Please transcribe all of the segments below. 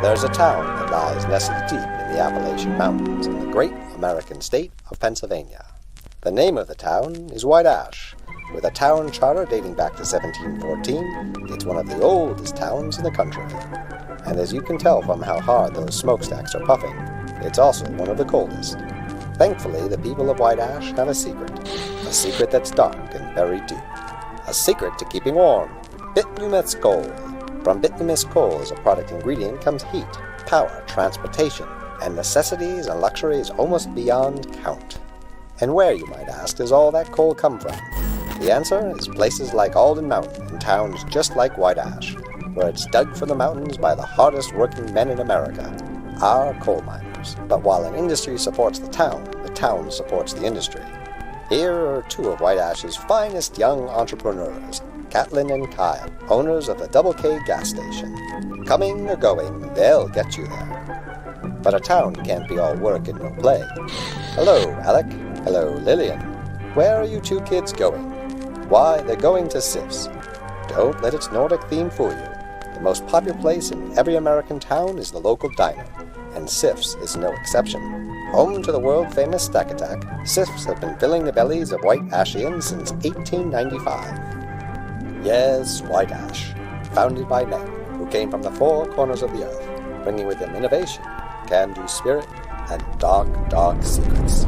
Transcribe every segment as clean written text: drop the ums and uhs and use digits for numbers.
There's a town that lies nestled deep in the Appalachian Mountains in the great American state of Pennsylvania. The name of the town is White Ash. With a town charter dating back to 1714, it's one of the oldest towns in the country. And as you can tell from how hard those smokestacks are puffing, it's also one of the coldest. Thankfully, the people of White Ash have a secret that's dark and very deep. A secret to keeping warm, bituminous coal. From bituminous coal as a product ingredient comes heat, power, transportation, and necessities and luxuries almost beyond count. And where, you might ask, does all that coal come from? The answer is places like Alden Mountain and towns just like White Ash, where it's dug from the mountains by the hardest working men in America, our coal miners. But while an industry supports the town supports the industry. Here are two of White Ash's finest young entrepreneurs, Catlin and Kyle, owners of the Double K gas station. Coming or going, they'll get you there. But a town can't be all work and no play. Hello, Alec. Hello, Lillian. Where are you two kids going? Why, they're going to SIF's. Don't let its Nordic theme fool you. The most popular place in every American town is the local diner, and SIF's is no exception. Home to the world-famous Stack Attack, SIF's have been filling the bellies of White Ashians since 1895. Yes, White Ash, founded by men who came from the four corners of the earth, bringing with them innovation, can-do spirit, and dark, dark secrets.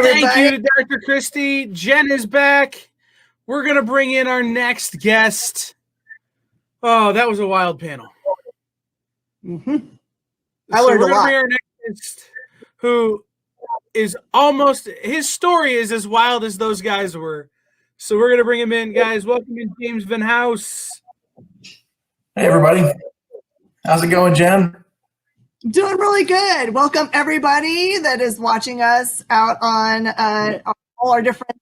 Thank you to Dr. Christie. Jen is back. We're going to bring in our next guest. Oh, that was a wild panel. Mm-hmm. So we're going to bring our next guest, who is almost, his story is as wild as those guys were. So we're going to bring him in, guys. Welcome in, James Venhaus. Hey, everybody. How's it going, Jen? Doing really good. Welcome everybody that is watching us out on all our different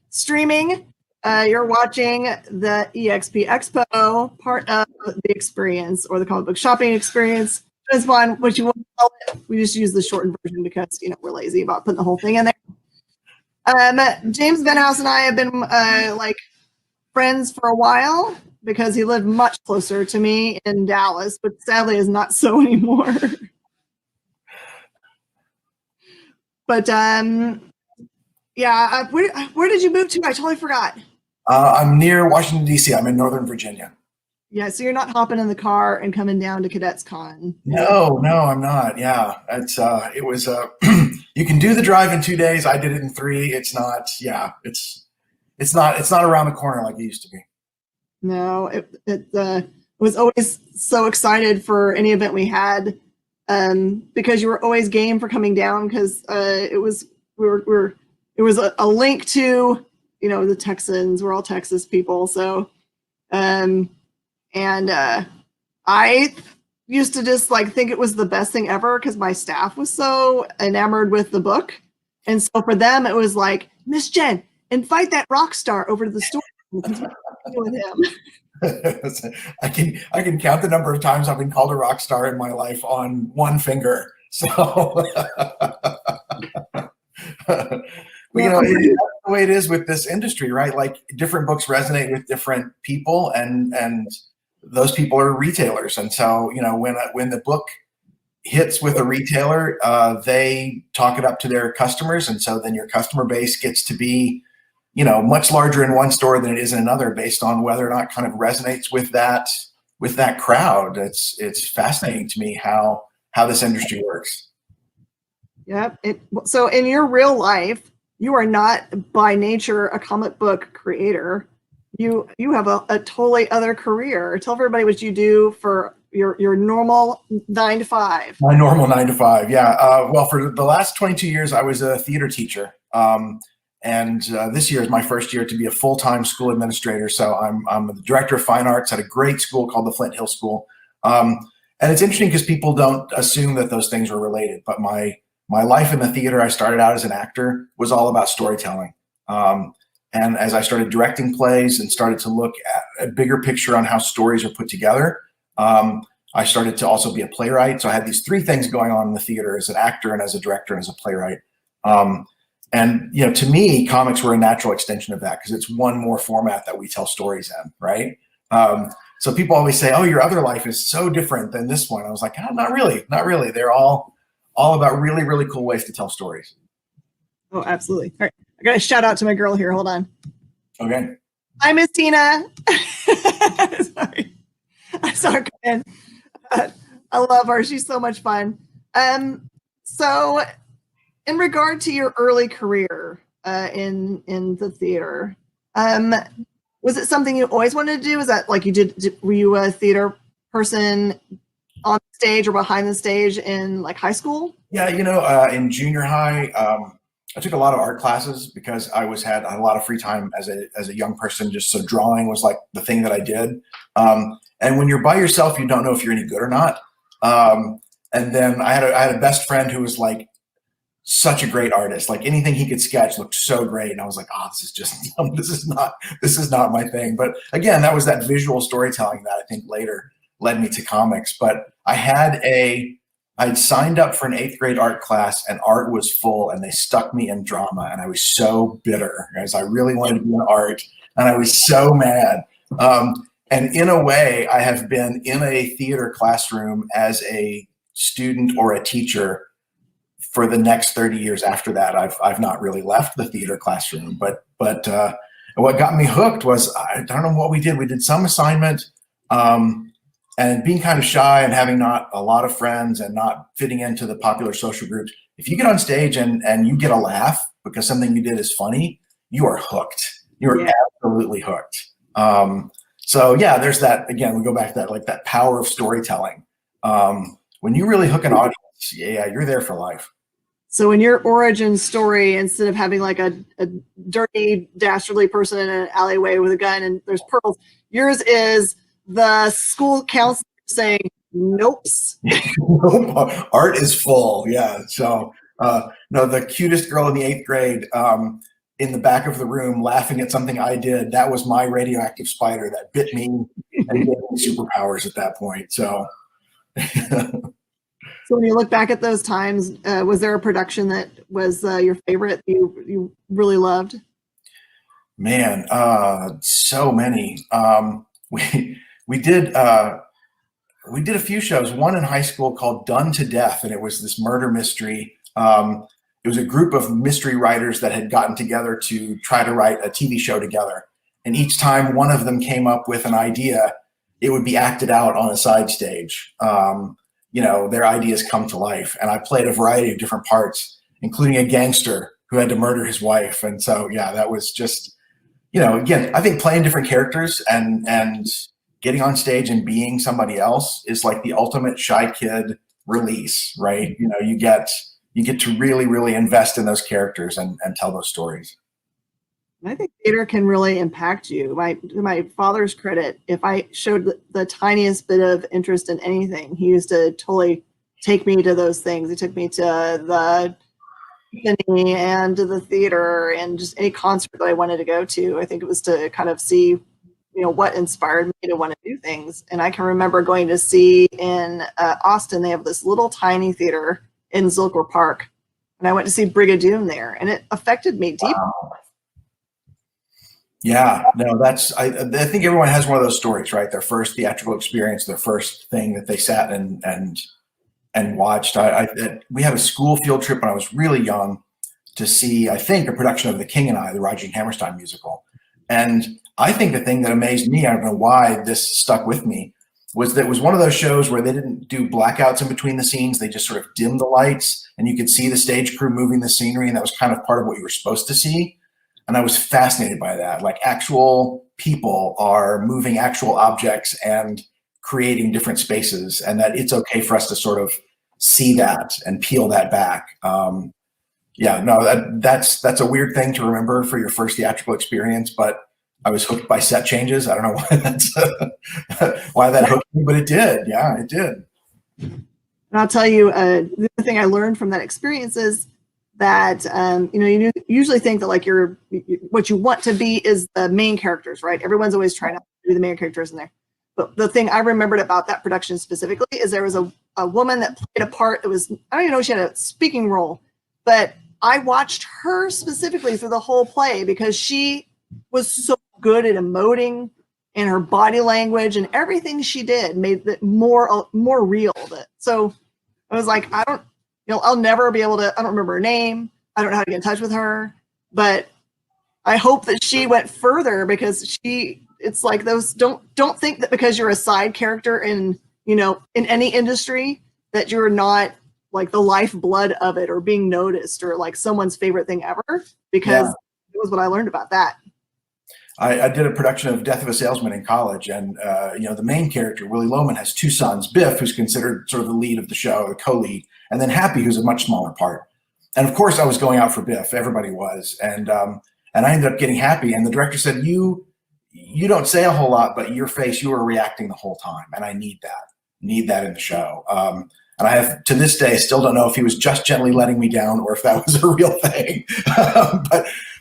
streaming. You're watching the EXP Expo, part of the experience, or the comic book shopping experience. This one, what you want to call it. We just use the shortened version because we're lazy about putting the whole thing in there. James Venhaus and I have been friends for a while, because he lived much closer to me in Dallas, but sadly is not so anymore. But yeah, where did you move to? I totally forgot. I'm near Washington, D.C. I'm in Northern Virginia. Yeah, so you're not hopping in the car and coming down to Cadets Con. No, I'm not. Yeah, it was. You can do the drive in 2 days. I did it in 3. It's not. Yeah, it's not around the corner like it used to be. No, it was always so excited for any event we had, because you were always game for coming down, because it was a link to the Texans. We're all Texas people, so and I used to just think it was the best thing ever, because my staff was so enamored with the book, and so for them it was like, Miss Jen, invite that rock star over to the store. With him. I can count the number of times I've been called a rock star in my life on one finger. So that's the way it is with this industry, right? Like, different books resonate with different people, and those people are retailers. And so when the book hits with a retailer, they talk it up to their customers. And so then your customer base gets to be, much larger in one store than it is in another based on whether or not kind of resonates with that crowd. It's fascinating to me how this industry works. Yep. So in your real life, you are not by nature a comic book creator. You have a totally other career. Tell everybody what you do for your normal 9 to 5. My normal 9 to 5. Yeah. Well, for the last 22 years, I was a theater teacher. And this year is my first year to be a full-time school administrator. So I'm the director of fine arts at a great school called the Flint Hill School. And it's interesting because people don't assume that those things are related. But my life in the theater, I started out as an actor, was all about storytelling. And as I started directing plays and started to look at a bigger picture on how stories are put together, I started to also be a playwright. So I had these 3 things going on in the theater: as an actor and as a director and as a playwright. And, to me, comics were a natural extension of that because it's one more format that we tell stories in, right? So people always say, oh, your other life is so different than this one. I was like, oh, not really. They're all about really, really cool ways to tell stories. Oh, absolutely. All right. I got to shout out to my girl here. Hold on. Okay. Hi, Miss Tina. Sorry. I saw her come in. I love her. She's so much fun. So in regard to your early career in the theater, was it something you always wanted to do? Is that like were you a theater person on stage or behind the stage in like high school? Yeah, in junior high, I took a lot of art classes because I had a lot of free time as a young person. Just so drawing was like the thing that I did. And when you're by yourself, you don't know if you're any good or not. And then I had a best friend who was like such a great artist. Like anything he could sketch looked so great. And I was like, oh, this is not my thing. But again, that was that visual storytelling that I think later led me to comics. But I'd signed up for an 8th grade art class and art was full and they stuck me in drama. And I was so bitter because I really wanted to be in art and I was so mad. And in a way, I have been in a theater classroom as a student or a teacher for the next 30 years after that. I've not really left the theater classroom, but what got me hooked was, I don't know what we did. We did some assignment, and being kind of shy and having not a lot of friends and not fitting into the popular social groups. If you get on stage and you get a laugh because something you did is funny, you are hooked. You are absolutely hooked. So yeah, there's that. Again, we go back to that, like that power of storytelling. When you really hook an audience, you're there for life. So in your origin story, instead of having like a dirty, dastardly person in an alleyway with a gun and there's pearls, yours is the school counselor saying, nope. Art is full. Yeah. So no, the cutest girl in the 8th grade in the back of the room laughing at something I did, that was my radioactive spider that bit me and gave me superpowers at that point. So So when you look back at those times, was there a production that was your favorite, you really loved? Man, so many. We did a few shows. One in high school called Done to Death, and it was this murder mystery. It was a group of mystery writers that had gotten together to try to write a TV show together. And each time one of them came up with an idea, it would be acted out on a side stage. Their ideas come to life. And I played a variety of different parts, including a gangster who had to murder his wife. And so, yeah, that was just, again, I think playing different characters and getting on stage and being somebody else is like the ultimate shy kid release, right? You get to really, really invest in those characters and tell those stories. I think theater can really impact you. My father's credit, if I showed the tiniest bit of interest in anything, he used to totally take me to those things. He took me to the symphony and to the theater and just any concert that I wanted to go to. I think it was to kind of see, what inspired me to want to do things. And I can remember going to see in Austin, they have this little tiny theater in Zilker Park. And I went to see Brigadoon there, and it affected me deeply. Wow. Yeah, no, I think everyone has one of those stories, right? Their first theatrical experience, their first thing that they sat and watched. We had a school field trip when I was really young to see, I think, a production of The King and I, the Roger Hammerstein musical. And I think the thing that amazed me, I don't know why this stuck with me, was that it was one of those shows where they didn't do blackouts in between the scenes. They just sort of dimmed the lights and you could see the stage crew moving the scenery, and that was kind of part of what you were supposed to see. And I was fascinated by that. Like, actual people are moving actual objects and creating different spaces, and that it's okay for us to sort of see that and peel that back. Yeah, no, that's a weird thing to remember for your first theatrical experience, but I was hooked by set changes. I don't know why why that hooked me, but it did. Yeah, it did. And I'll tell you, the other thing I learned from that experience is that you usually think that like what you want to be is the main characters, right? Everyone's always trying to be the main characters in there. But the thing I remembered about that production specifically is there was a woman that played a part that was, I don't even know if she had a speaking role, but I watched her specifically through the whole play because she was so good at emoting, and her body language and everything she did made it more real. So I was like, I'll never be able to, I don't remember her name. I don't know how to get in touch with her, but I hope that she went further, because it's like those, don't think that because you're a side character in any industry that you're not like the lifeblood of it or being noticed or like someone's favorite thing ever, because it was what I learned about that. I did a production of Death of a Salesman in college, and the main character, Willie Loman, has two sons, Biff, who's considered sort of the lead of the show, the co-lead, and then Happy, who's a much smaller part. And of course I was going out for Biff, everybody was, and I ended up getting Happy, and the director said, you don't say a whole lot, but your face, you are reacting the whole time, and I need that in the show. And I have, to this day, still don't know if he was just gently letting me down or if that was a real thing.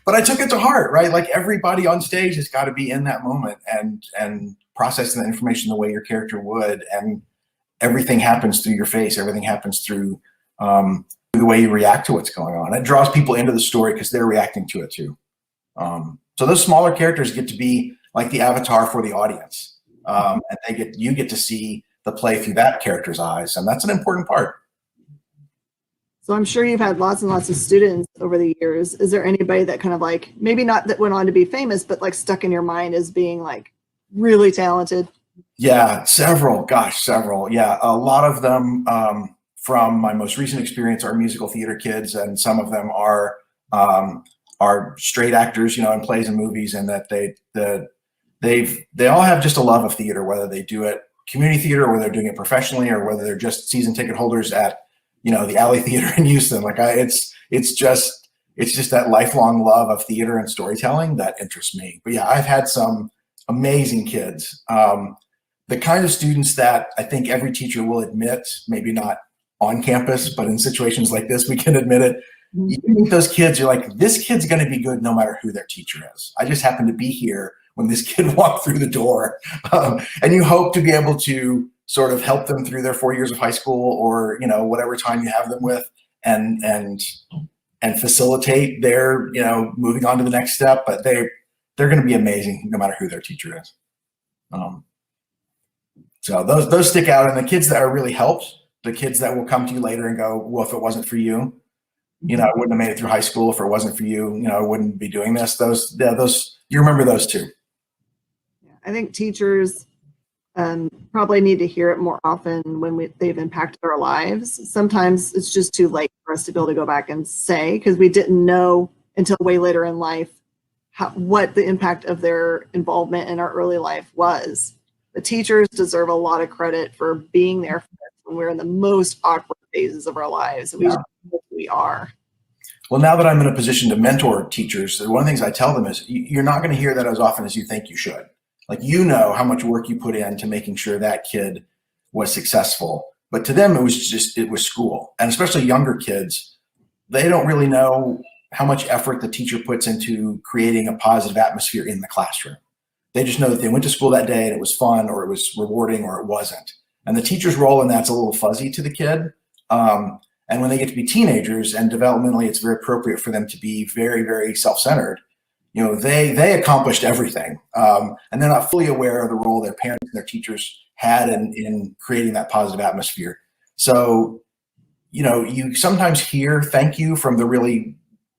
But I took it to heart, right? Like, everybody on stage has got to be in that moment and processing the information the way your character would. And everything happens through your face. Everything happens through the way you react to what's going on. It draws people into the story because they're reacting to it too. So those smaller characters get to be like the avatar for the audience. And you get to see the play through that character's eyes. And that's an important part. So I'm sure you've had lots and lots of students over the years. Is there anybody that kind of like, maybe not that went on to be famous, but like stuck in your mind as being like really talented? Yeah, several. Yeah, a lot of them from my most recent experience are musical theater kids, and some of them are straight actors, in plays and movies, and that they all have just a love of theater, whether they do it community theater or whether they're doing it professionally or whether they're just season ticket holders at the Alley Theater in Houston. Like, it's just that lifelong love of theater and storytelling that interests me. But yeah, I've had some amazing kids. The kind of students that I think every teacher will admit, maybe not on campus, but in situations like this, we can admit it. You meet those kids, you're like, this kid's going to be good no matter who their teacher is. I just happen to be here when this kid walked through the door. And you hope to be able to sort of help them through their 4 years of high school or, whatever time you have them with, and facilitate their, moving on to the next step. But they're going to be amazing no matter who their teacher is. So those stick out. And the kids that are really helped, the kids that will come to you later and go, well, if it wasn't for you, I wouldn't have made it through high school. If it wasn't for you, I wouldn't be doing this. Those, you remember those too. I think teachers probably need to hear it more often when they've impacted our lives. Sometimes it's just too late for us to be able to go back and say, because we didn't know until way later in life what the impact of their involvement in our early life was. The teachers deserve a lot of credit for being there for us when we're in the most awkward phases of our lives. We are. Well, now that I'm in a position to mentor teachers, one of the things I tell them is you're not going to hear that as often as you think you should. Like, how much work you put into making sure that kid was successful. But to them, it was school. And especially younger kids, they don't really know how much effort the teacher puts into creating a positive atmosphere in the classroom. They just know that they went to school that day and it was fun, or it was rewarding, or it wasn't. And the teacher's role in that's a little fuzzy to the kid. And when they get to be teenagers, and developmentally, it's very appropriate for them to be very, very self-centered. They accomplished everything, and they're not fully aware of the role their parents and their teachers had in creating that positive atmosphere. So you sometimes hear thank you from the really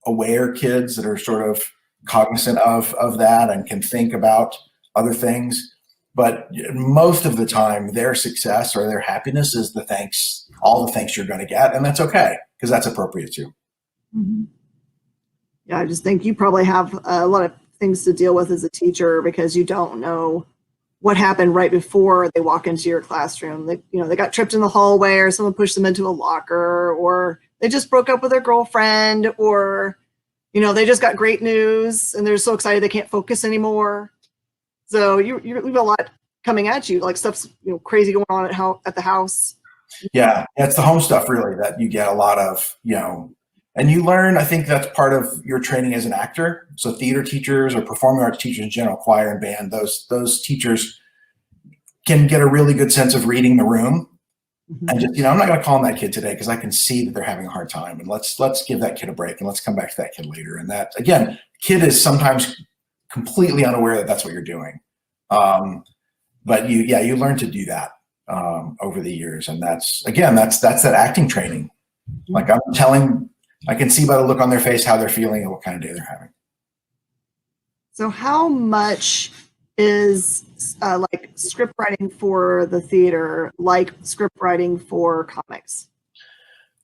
aware kids that are sort of cognizant of that and can think about other things. But most of the time, their success or their happiness is all the thanks you're going to get. And that's okay, because that's appropriate too. Mm-hmm. Yeah, I just think you probably have a lot of things to deal with as a teacher because you don't know what happened right before they walk into your classroom. They got tripped in the hallway, or someone pushed them into a locker, or they just broke up with their girlfriend, or they just got great news and they're so excited they can't focus anymore. So you have a lot coming at you, like stuff's crazy going on at the house. Yeah, it's the home stuff really that you get a lot of, and you learn. I think that's part of your training as an actor. So theater teachers or performing arts teachers in general, choir and band, those teachers can get a really good sense of reading the room. Mm-hmm. And just, I'm not going to call on that kid today because I can see that they're having a hard time, and let's give that kid a break and let's come back to that kid later. And that, again, kid is sometimes completely unaware that that's what you're doing. But you learn to do that over the years. And that's that acting training. Like I can see by the look on their face how they're feeling and what kind of day they're having. So how much is like script writing for the theater like script writing for comics?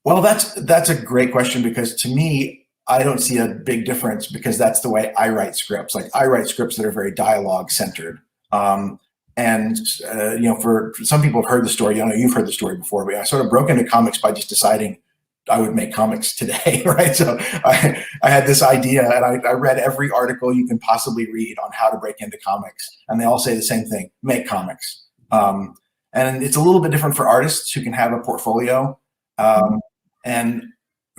Well, that's a great question, because to me, I don't see a big difference, because that's the way I write scripts. Like I write scripts that are very dialogue centered. For some people have heard the story, you've heard the story before, but I sort of broke into comics by just deciding I would make comics today, right? So I had this idea, and I read every article you can possibly read on how to break into comics, and they all say the same thing: make comics. And it's a little bit different for artists who can have a portfolio, and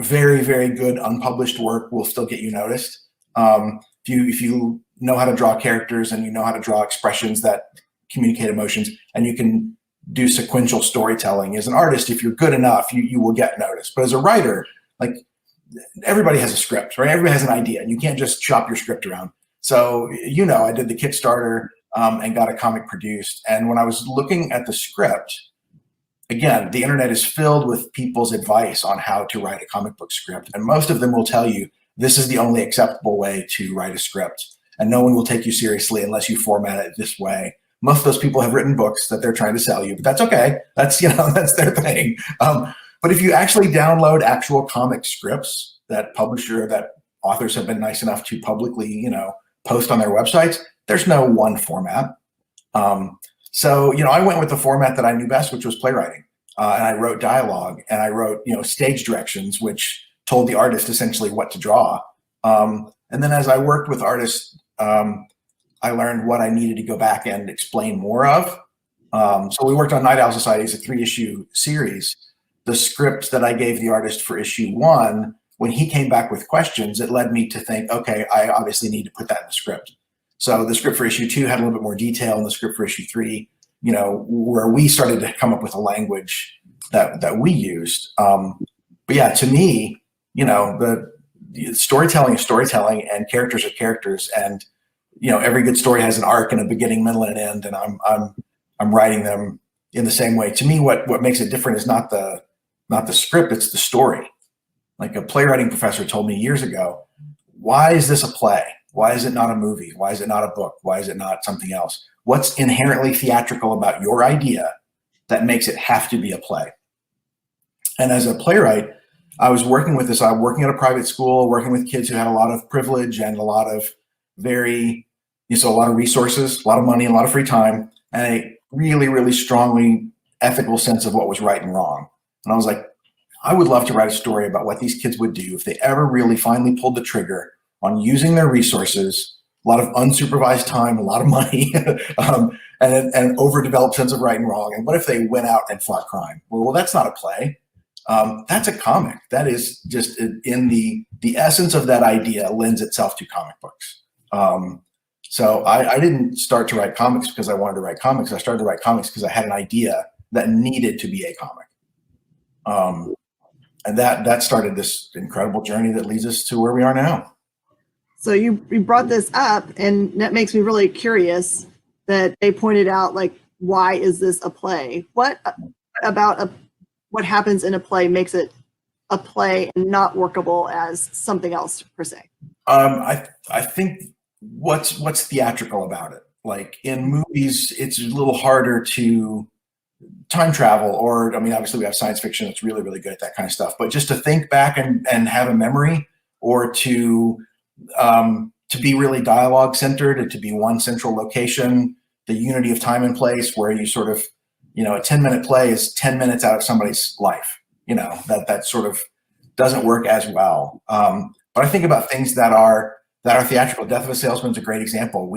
very, very good unpublished work will still get you noticed. If you know how to draw characters and you know how to draw expressions that communicate emotions, and you can do sequential storytelling as an artist, if you're good enough, you will get noticed. But as a writer, like, everybody has a script, right? Everybody has an idea, and you can't just chop your script around. So, I did the Kickstarter and got a comic produced. And when I was looking at the script, again, the internet is filled with people's advice on how to write a comic book script. And most of them will tell you, this is the only acceptable way to write a script, and no one will take you seriously unless you format it this way. Most of those people have written books that they're trying to sell you, but that's okay. That's, that's their thing. But if you actually download actual comic scripts that authors have been nice enough to publicly, post on their websites, there's no one format. So, I went with the format that I knew best, which was playwriting. And I wrote dialogue, and I wrote, stage directions, which told the artist essentially what to draw. And then as I worked with artists, I learned what I needed to go back and explain more of. So we worked on Night Owl Society as a 3-issue series. The script that I gave the artist for issue 1, when he came back with questions, it led me to think, okay, I obviously need to put that in the script. So the script for issue 2 had a little bit more detail, and the script for issue 3, where we started to come up with a language that we used. But yeah, to me, the storytelling is storytelling, and characters are characters, and every good story has an arc and a beginning, middle, and an end, and I'm writing them in the same way. To me, what makes it different is not the script, it's the story. Like a playwriting professor told me years ago, why is this a play? Why is it not a movie? Why is it not a book? Why is it not something else? What's inherently theatrical about your idea that makes it have to be a play? And as a playwright, I was working with this. I was working at a private school, working with kids who had a lot of privilege and a lot of a lot of resources, a lot of money, a lot of free time, and a really, really strongly ethical sense of what was right and wrong. And I was like, I would love to write a story about what these kids would do if they ever really finally pulled the trigger on using their resources, a lot of unsupervised time, a lot of money, and an overdeveloped sense of right and wrong. And what if they went out and fought crime? Well, that's not a play. That's a comic. That is just in the essence of that idea lends itself to comic books. So I didn't start to write comics because I wanted to write comics. I started to write comics because I had an idea that needed to be a comic. And that started this incredible journey that leads us to where we are now. So you brought this up, and that makes me really curious that they pointed out, like, why is this a play? What about what happens in a play makes it a play and not workable as something else per se? I think what's theatrical about it. Like in movies, it's a little harder to time travel, or I mean, obviously we have science fiction that's really, really good at that kind of stuff. But just to think back and have a memory, or to be really dialogue centered, and to be one central location, the unity of time and place, where you sort of, a 10-minute play is 10 minutes out of somebody's life. That sort of doesn't work as well. But I think about things that are theatrical. Death of a Salesman is a great example.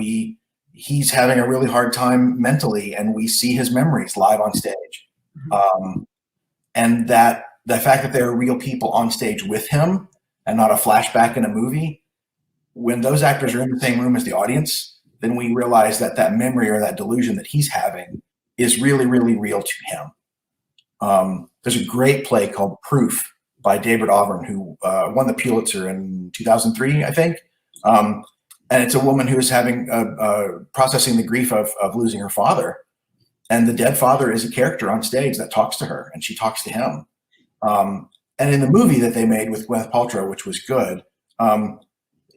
He's having a really hard time mentally, and we see his memories live on stage. And that the fact that there are real people on stage with him and not a flashback in a movie, when those actors are in the same room as the audience, then we realize that memory or that delusion that he's having is really, really real to him. There's a great play called Proof by David Auburn, who won the Pulitzer in 2003, I think. And it's a woman who is having processing the grief of losing her father. And the dead father is a character on stage that talks to her, and she talks to him. And in the movie that they made with Gwyneth Paltrow, which was good, in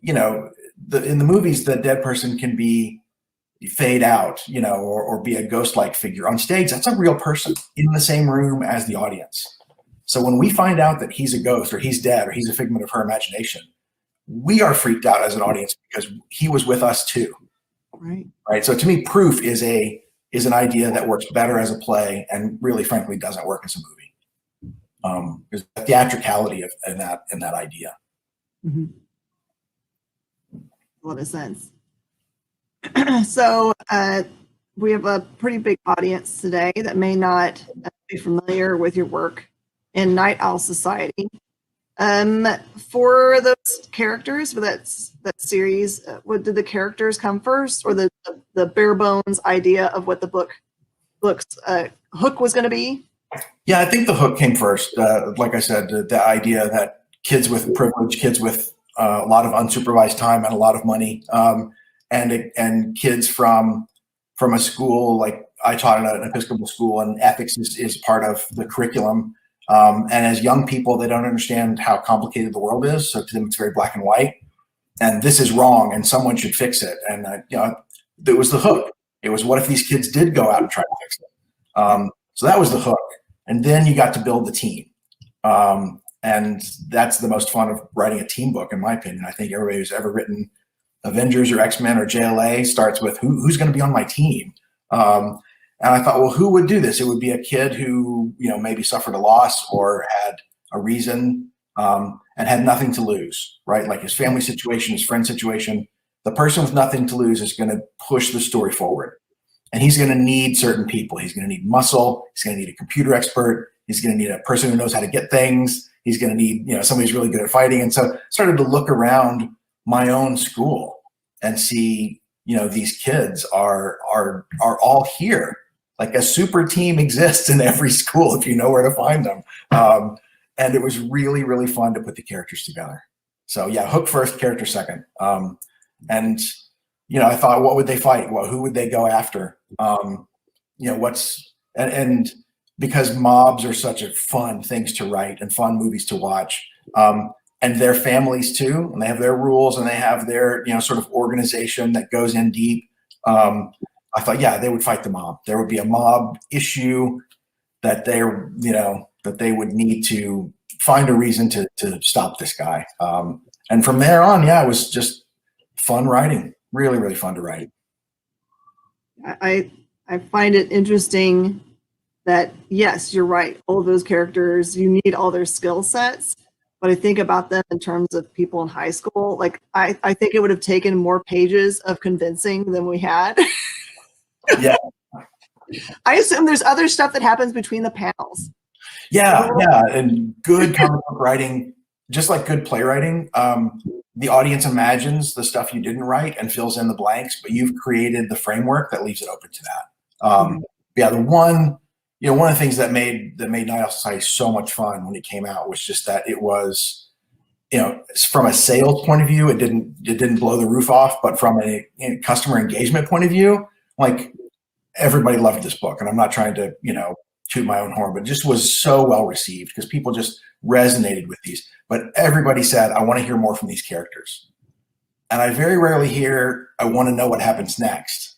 the movies, the dead person can fade out, or be a ghost-like figure. On stage, that's a real person in the same room as the audience. So when we find out that he's a ghost, or he's dead, or he's a figment of her imagination, we are freaked out as an audience because he was with us too. Right. So to me, Proof is an idea that works better as a play, and really, frankly, doesn't work as a movie. There's a theatricality in that idea. Mm-hmm. A lot of sense. So we have a pretty big audience today that may not be familiar with your work in Night Owl Society. For those characters, for that series, did the characters come first, or the bare bones idea of what the book's hook was going to be? Yeah, I think the hook came first. Like I said, the idea that kids with privilege, kids with a lot of unsupervised time and a lot of money, and kids from a school, like I taught in an Episcopal school, and ethics is part of the curriculum. And as young people, they don't understand how complicated the world is. So to them, it's very black and white. And this is wrong, and someone should fix it. And it was the hook. It was, what if these kids did go out and try to fix it? So that was the hook. And then you got to build the team. And that's the most fun of writing a team book, in my opinion. I think everybody who's ever written Avengers or X-Men or JLA starts with who's going to be on my team. And I thought, well, who would do this? It would be a kid who, maybe suffered a loss or had a reason, and had nothing to lose, right? Like his family situation, his friend situation. The person with nothing to lose is going to push the story forward. And he's going to need certain people. He's going to need muscle. He's going to need a computer expert. He's going to need a person who knows how to get things. He's going to need, somebody who's really good at fighting. And so I started to look around my own school and see, these kids are all here. Like a super team exists in every school if you know where to find them. And it was really, really fun to put the characters together. So yeah, hook first, character second. And I thought, what would they fight? Who would they go after? And because mobs are such a fun things to write and fun movies to watch, and their families too, and they have their rules and they have their, sort of organization that goes in deep. I thought, yeah, they would fight the mob. There would be a mob issue that they would need to find a reason to stop this guy. And from there on, yeah, it was just fun writing. Really, really fun to write. I find it interesting that, yes, you're right. All of those characters, you need all their skill sets. But I think about them in terms of people in high school. Like, I think it would have taken more pages of convincing than we had. Yeah. I assume there's other stuff that happens between the panels. Yeah. And good comic book writing, just like good playwriting, the audience imagines the stuff you didn't write and fills in the blanks, but you've created the framework that leaves it open to that. One of the things that made Night Owl Society so much fun when it came out was just that it was, from a sales point of view, it didn't blow the roof off, but from a customer engagement point of view, like everybody loved this book. And I'm not trying to, toot my own horn, but it just was so well received because people just resonated with these. But everybody said, I want to hear more from these characters. And I very rarely hear, I want to know what happens next.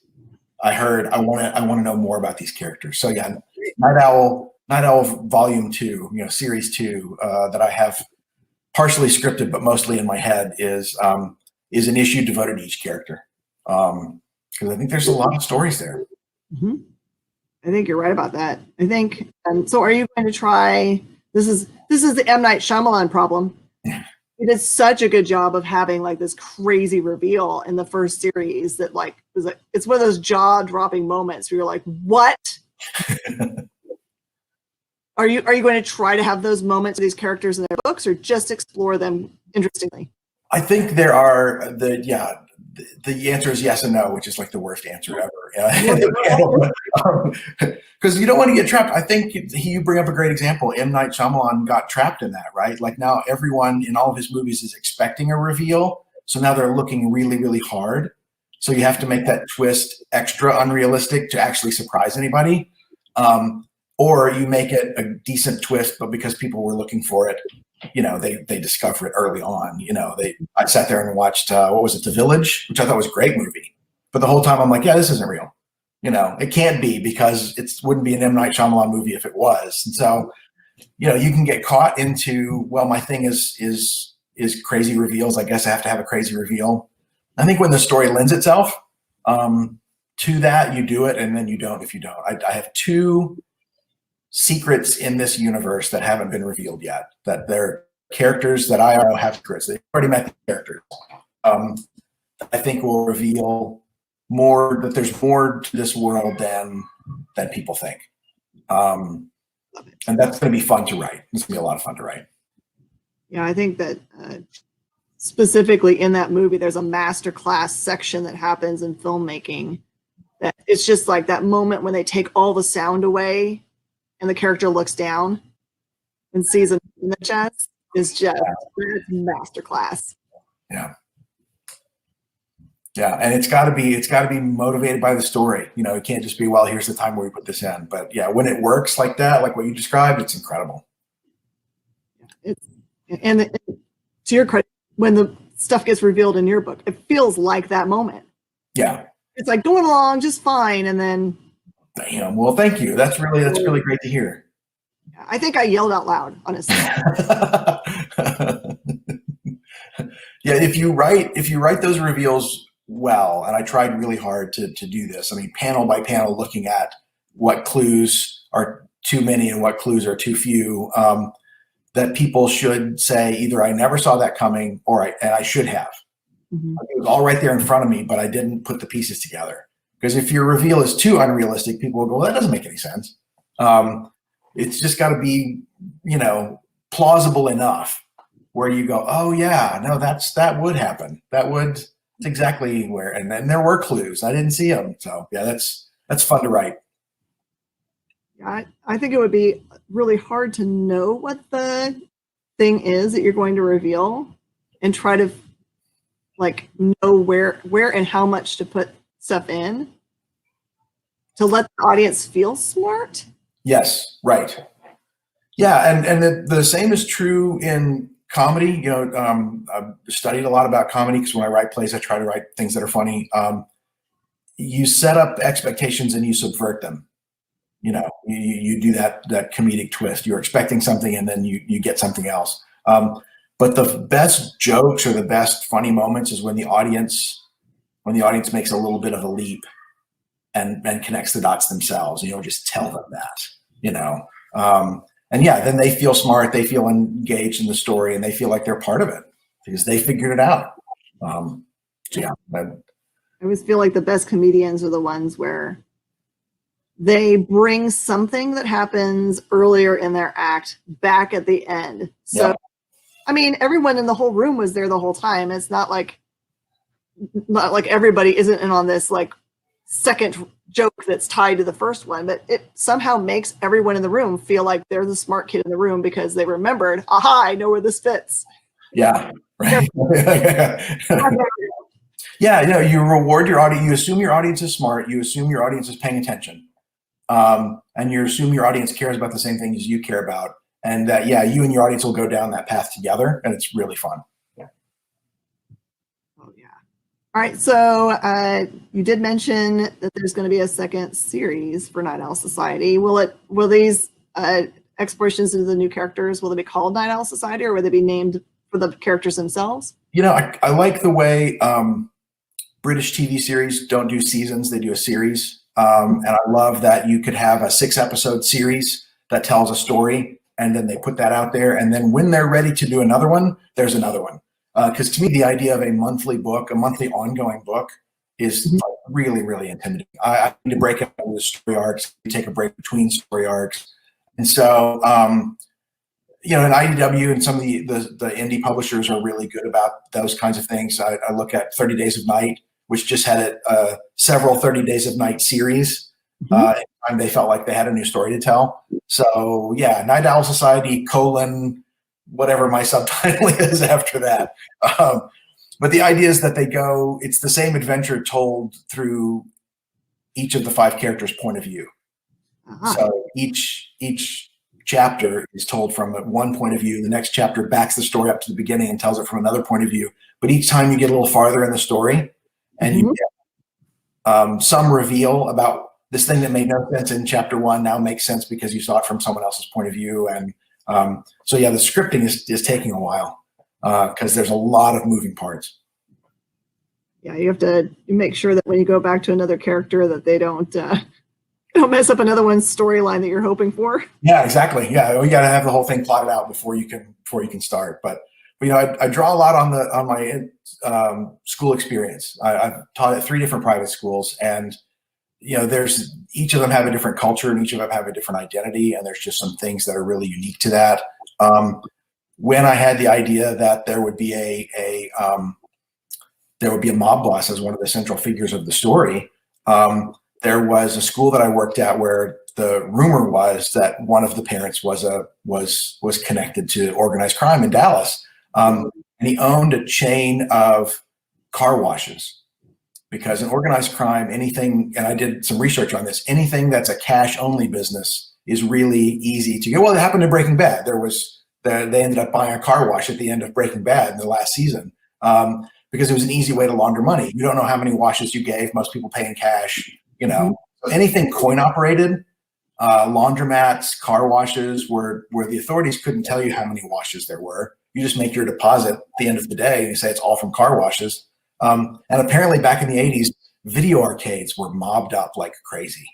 I heard, I want to know more about these characters. So yeah, Night Owl Volume 2, Series 2, that I have partially scripted, but mostly in my head is an issue devoted to each character. Because I think there's a lot of stories there. Mm-hmm. I think you're right about that. I think, so are you going to try, this is the M. Night Shyamalan problem. He did such a good job of having like this crazy reveal in the first series that it's one of those jaw-dropping moments where you're like, what? Are you going to try to have those moments of these characters in their books, or just explore them interestingly? I think there are the answer is yes and no, which is like the worst answer ever. Because you don't want to get trapped. I think you bring up a great example. M. Night Shyamalan got trapped in that, right? Like now everyone in all of his movies is expecting a reveal. So now they're looking really, really hard. So you have to make that twist extra unrealistic to actually surprise anybody. Or you make it a decent twist, but because people were looking for it, they discover it early on. I sat there and watched, what was it, The Village, which I thought was a great movie. But the whole time I'm like, yeah, this isn't real. It can't be, because it wouldn't be an M. Night Shyamalan movie if it was. And so, you can get caught into, well, my thing is crazy reveals. I guess I have to have a crazy reveal. I think when the story lends itself to that, you do it, and then you don't if you don't. I have 2 secrets in this universe that haven't been revealed yet, that they're characters that I know have secrets. They've already met the characters. I think will reveal more, that there's more to this world than people think. And that's going to be fun to write. It's going to be a lot of fun to write. Yeah, I think that specifically in that movie, there's a masterclass section that happens in filmmaking. That it's just like that moment when they take all the sound away and the character looks down and sees him in the chest is just masterclass. Yeah. Yeah. And it's gotta be motivated by the story. It can't just be, well, here's the time where we put this in. But yeah, when it works like that, like what you described, it's incredible. And to your credit, when the stuff gets revealed in your book, it feels like that moment. Yeah. It's like going along just fine. And then, bam. Well, thank you. That's really great to hear. I think I yelled out loud, honestly. Yeah, if you write those reveals well, and I tried really hard to do this. I mean, panel by panel, looking at what clues are too many and what clues are too few. That people should say either I never saw that coming, or I should have. Mm-hmm. It was all right there in front of me, but I didn't put the pieces together. Because if your reveal is too unrealistic, people will go, well, that doesn't make any sense. It's just got to be, plausible enough where you go, oh yeah, no, that would happen. That's exactly where. And then there were clues. I didn't see them. So yeah, that's fun to write. Yeah, I think it would be really hard to know what the thing is that you're going to reveal, and try to know where and how much to put stuff in to let the audience feel smart. Yes, right. Yeah, and the same is true in comedy. I've studied a lot about comedy because when I write plays, I try to write things that are funny. You set up expectations and you subvert them. You do that comedic twist. You're expecting something and then you get something else. But the best jokes or the best funny moments is when the audience makes a little bit of a leap and connects the dots themselves. Just tell them that. And yeah, then they feel smart, they feel engaged in the story, and they feel like they're part of it because they figured it out. Yeah. I always feel like the best comedians are the ones where they bring something that happens earlier in their act back at the end. So, yeah. I mean, everyone in the whole room was there the whole time. It's not like everybody isn't in on this second joke that's tied to the first one, but it somehow makes everyone in the room feel like they're the smart kid in the room because they remembered, aha, I know where this fits. Yeah. Right. Yeah. You reward your audience. You assume your audience is smart. You assume your audience is paying attention. and you assume your audience cares about the same things you care about, and that you and your audience will go down that path together, and it's really fun. Oh yeah. All right, so you did mention that there's going to be a second series for Night Owl Society. Will these explorations into the new characters, will they be called Night Owl Society, or will they be named for the characters themselves? I like the way British TV series don't do seasons, they do a series. And I love that you could have a 6-episode series that tells a story, and then they put that out there. And then when they're ready to do another one, there's another one. Because to me, the idea of a monthly book, a monthly ongoing book, is really, really intimidating. I need to break it into story arcs, take a break between story arcs. And so, and IDW and some of the indie publishers are really good about those kinds of things. I look at 30 Days of Night, which just had several 30 Days of Night series. And they felt like they had a new story to tell. So Night Owl Society : whatever my subtitle is after that. But the idea is that it's the same adventure told through each of the 5 characters' point of view. So each chapter is told from one point of view. The next chapter backs the story up to the beginning and tells it from another point of view. But each time you get a little farther in the story, and you get some reveal about this thing that made no sense in chapter 1 now makes sense because you saw it from someone else's point of view. And the scripting is taking a while because there's a lot of moving parts. Yeah, you have to make sure that when you go back to another character that they don't mess up another one's storyline that you're hoping for. Yeah, exactly. Yeah, you got to have the whole thing plotted out before you can start. But I draw a lot on my school experience. I've taught at 3 different private schools, and there's each of them have a different culture, and each of them have a different identity, and there's just some things that are really unique to that. When I had the idea that there would be a mob boss as one of the central figures of the story, there was a school that I worked at where the rumor was that one of the parents was connected to organized crime in Dallas. And he owned a chain of car washes, because in organized crime, anything, and I did some research on this, anything that's a cash only business is really easy to get. Well, it happened in Breaking Bad. They ended up buying a car wash at the end of Breaking Bad in the last season, because it was an easy way to launder money. You don't know how many washes you gave. Most people pay in cash, So anything coin operated, laundromats, car washes, where the authorities couldn't tell you how many washes there were. You just make your deposit at the end of the day and you say it's all from car washes. And apparently back in the 80s, video arcades were mobbed up like crazy.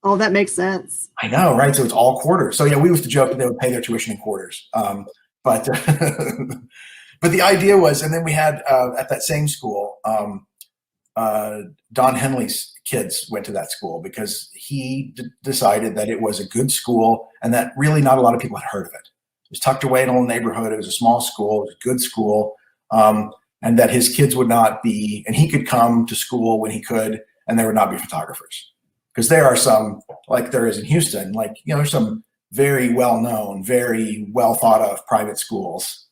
Oh, that makes sense. I know, right? So it's all quarters. So we used to joke that they would pay their tuition in quarters. But the idea was, and then we had at that same school, Don Henley's kids went to that school because he decided that it was a good school and that really not a lot of people had heard of it. It was tucked away in a little neighborhood. It was a small school. It was a good school. And that his kids would not be, and he could come to school when he could, and there would not be photographers. Because there are some, like there is in Houston, there's some very well-known, very well-thought-of private schools.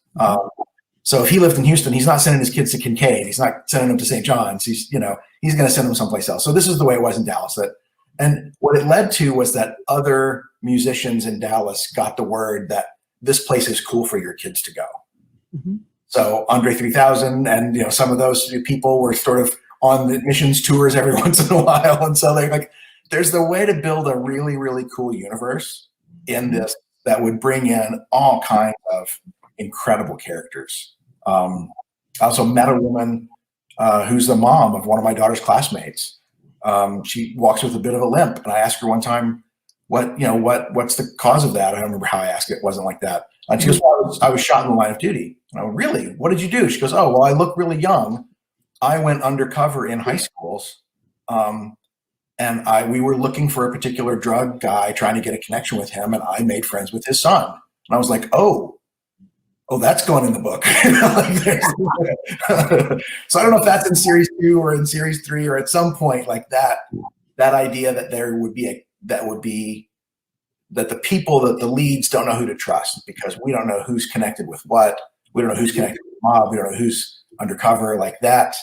So if he lived in Houston, he's not sending his kids to Kincaid. He's not sending them to St. John's. He's going to send them someplace else. So this is the way it was in Dallas. And what it led to was that other musicians in Dallas got the word that this place is cool for your kids to go. Mm-hmm. So Andre 3000 and some of those people were sort of on the admissions tours every once in a while. And so there's the way to build a really, really cool universe in this that would bring in all kinds of incredible characters. I also met a woman who's the mom of one of my daughter's classmates. She walks with a bit of a limp, and I asked her one time, what's the cause of that? I don't remember how I asked it. It wasn't like that. And she goes, well, I was shot in the line of duty. And I went, really? What did you do? She goes, oh, well, I look really young. I went undercover in high schools. And we were looking for a particular drug guy, trying to get a connection with him. And I made friends with his son. And I was like, oh, that's going in the book. So I don't know if that's in series 2 or in series 3 or at some point like that idea that there would be that the people, that the leads don't know who to trust because we don't know who's connected with what. We don't know who's connected with the mob. We don't know who's undercover, like that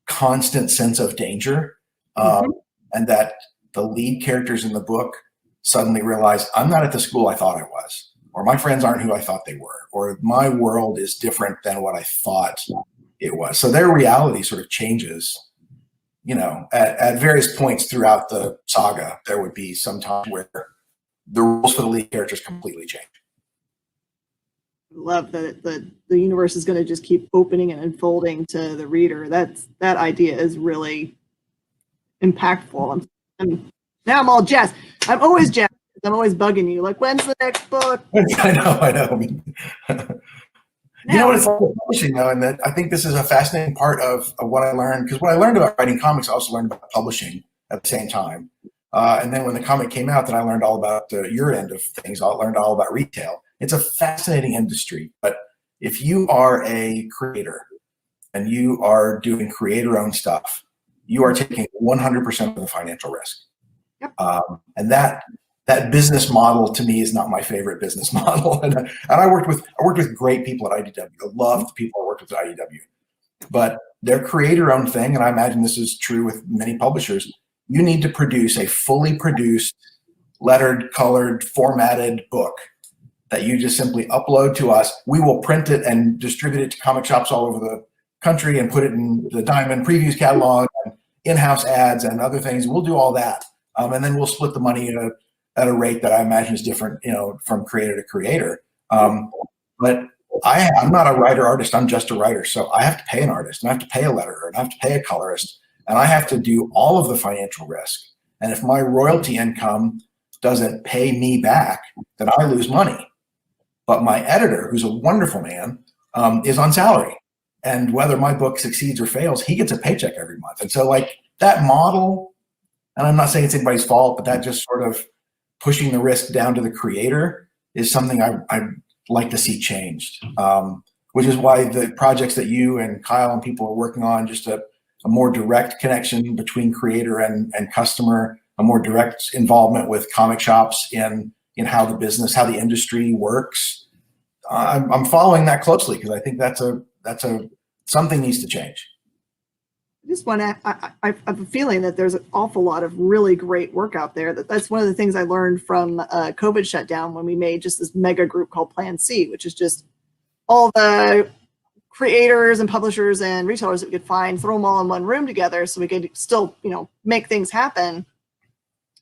constant sense of danger. And that the lead characters in the book suddenly realize I'm not at the school I thought I was, or my friends aren't who I thought they were, or my world is different than what I thought it was. So their reality sort of changes, at various points throughout the saga. There would be some time where the rules for the lead characters completely change. Love that the universe is going to just keep opening and unfolding to the reader. That idea is really impactful. Now I'm all jazzed. I'm always jazzed. I'm always bugging you. Like, when's the next book? I know. You know what it's like with publishing, though, and that I think this is a fascinating part of what I learned, because what I learned about writing comics, I also learned about publishing at the same time. And then when the comic came out, then I learned all about your end of things. I learned all about retail. It's a fascinating industry, but if you are a creator and you are doing creator-owned stuff, you are taking 100% of the financial risk. Yep. And that business model to me is not my favorite business model. And I worked with great people at IDW. I loved the people I worked with at IDW, but their creator-owned thing, and I imagine this is true with many publishers, you need to produce a fully produced, lettered, colored, formatted book that you just simply upload to us. We will print it and distribute it to comic shops all over the country and put it in the Diamond Previews catalog and in-house ads and other things. We'll do all that. And then we'll split the money at a rate that I imagine is different, from creator to creator. But I'm not a writer artist. I'm just a writer. So I have to pay an artist, and I have to pay a letterer, and I have to pay a colorist, and I have to do all of the financial risk. And if my royalty income doesn't pay me back, then I lose money. But my editor, who's a wonderful man, is on salary. And whether my book succeeds or fails, he gets a paycheck every month. And so like that model, and I'm not saying it's anybody's fault, but that just sort of pushing the risk down to the creator is something I'd like to see changed, which is why the projects that you and Kyle and people are working on, just a more direct connection between creator and customer, a more direct involvement with comic shops in how the business, how the industry works. I'm following that closely because I think that's something needs to change. I just want to, I have a feeling that there's an awful lot of really great work out there. That's one of the things I learned from COVID shutdown, when we made just this mega group called Plan C, which is just all the creators and publishers and retailers that we could find, throw them all in one room together so we could still, make things happen.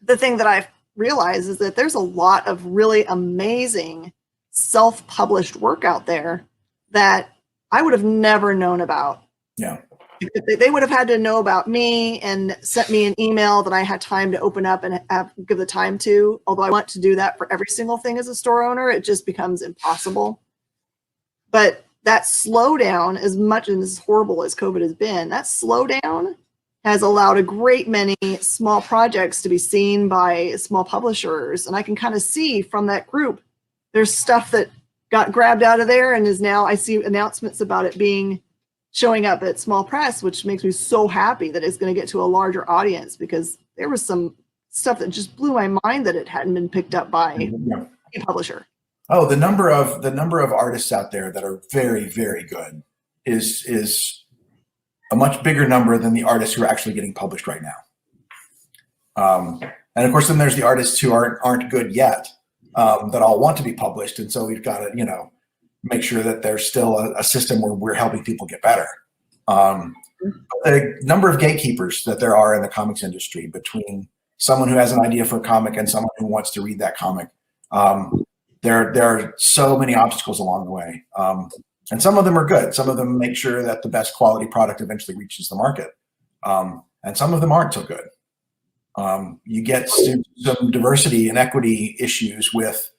The thing that I've realized is that there's a lot of really amazing self-published work out there that I would have never known about. Yeah. They would have had to know about me and sent me an email that I had time to open up and give the time to. Although I want to do that for every single thing as a store owner, it just becomes impossible. But that slowdown, as much and as horrible as COVID has been, that slowdown has allowed a great many small projects to be seen by small publishers. And I can kind of see from that group, there's stuff that got grabbed out of there and is now, I see announcements about it showing up at small press, which makes me so happy that it's going to get to a larger audience, because there was some stuff that just blew my mind that it hadn't been picked up by a publisher. Oh, the number of artists out there that are very, very good is a much bigger number than the artists who are actually getting published right now. And of course, then there's the artists who aren't good yet, that all want to be published. And so we've got to, make sure that there's still a system where we're helping people get better. The number of gatekeepers that there are in the comics industry, between someone who has an idea for a comic and someone who wants to read that comic, there are so many obstacles along the way. And some of them are good. Some of them make sure that the best quality product eventually reaches the market. And some of them aren't so good. You get some diversity and equity issues with,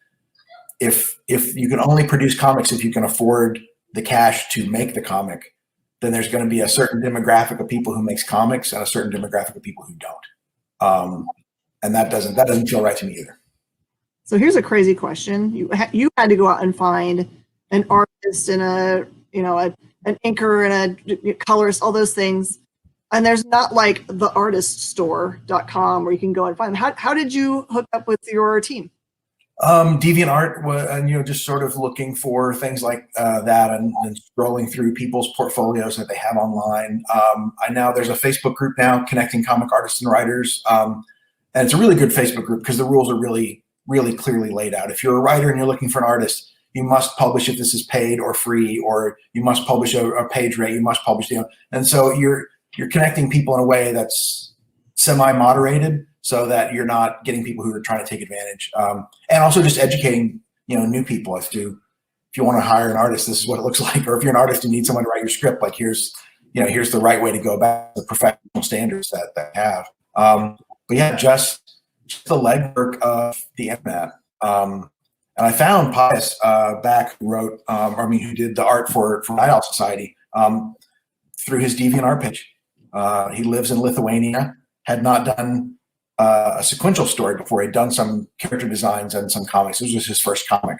if you can only produce comics if you can afford the cash to make the comic, then there's going to be a certain demographic of people who makes comics and a certain demographic of people who don't. And that doesn't feel right to me either. So here's a crazy question. You had to go out and find an artist and an inker and a colorist, all those things. And there's not like theartiststore.com where you can go and find them. How did you hook up with your team? DeviantArt, and just sort of looking for things like that, and scrolling through people's portfolios that they have online. I know there's a Facebook group now connecting comic artists and writers. And it's a really good Facebook group because the rules are really, really clearly laid out. If you're a writer and you're looking for an artist, you must publish if this is paid or free, or you must publish a page rate. You must publish, and so you're connecting people in a way that's semi-moderated, so that you're not getting people who are trying to take advantage, and also just educating new people as to, if you want to hire an artist, this is what it looks like, or if you're an artist and need someone to write your script, like here's the right way to go about the professional standards that they have. But yeah, just the legwork of the internet. And I found Pius back, who wrote, who did the art for Night Owl Society, through his DeviantArt page. He lives in Lithuania, had not done a sequential story before. He'd done some character designs and some comics. This was his first comic.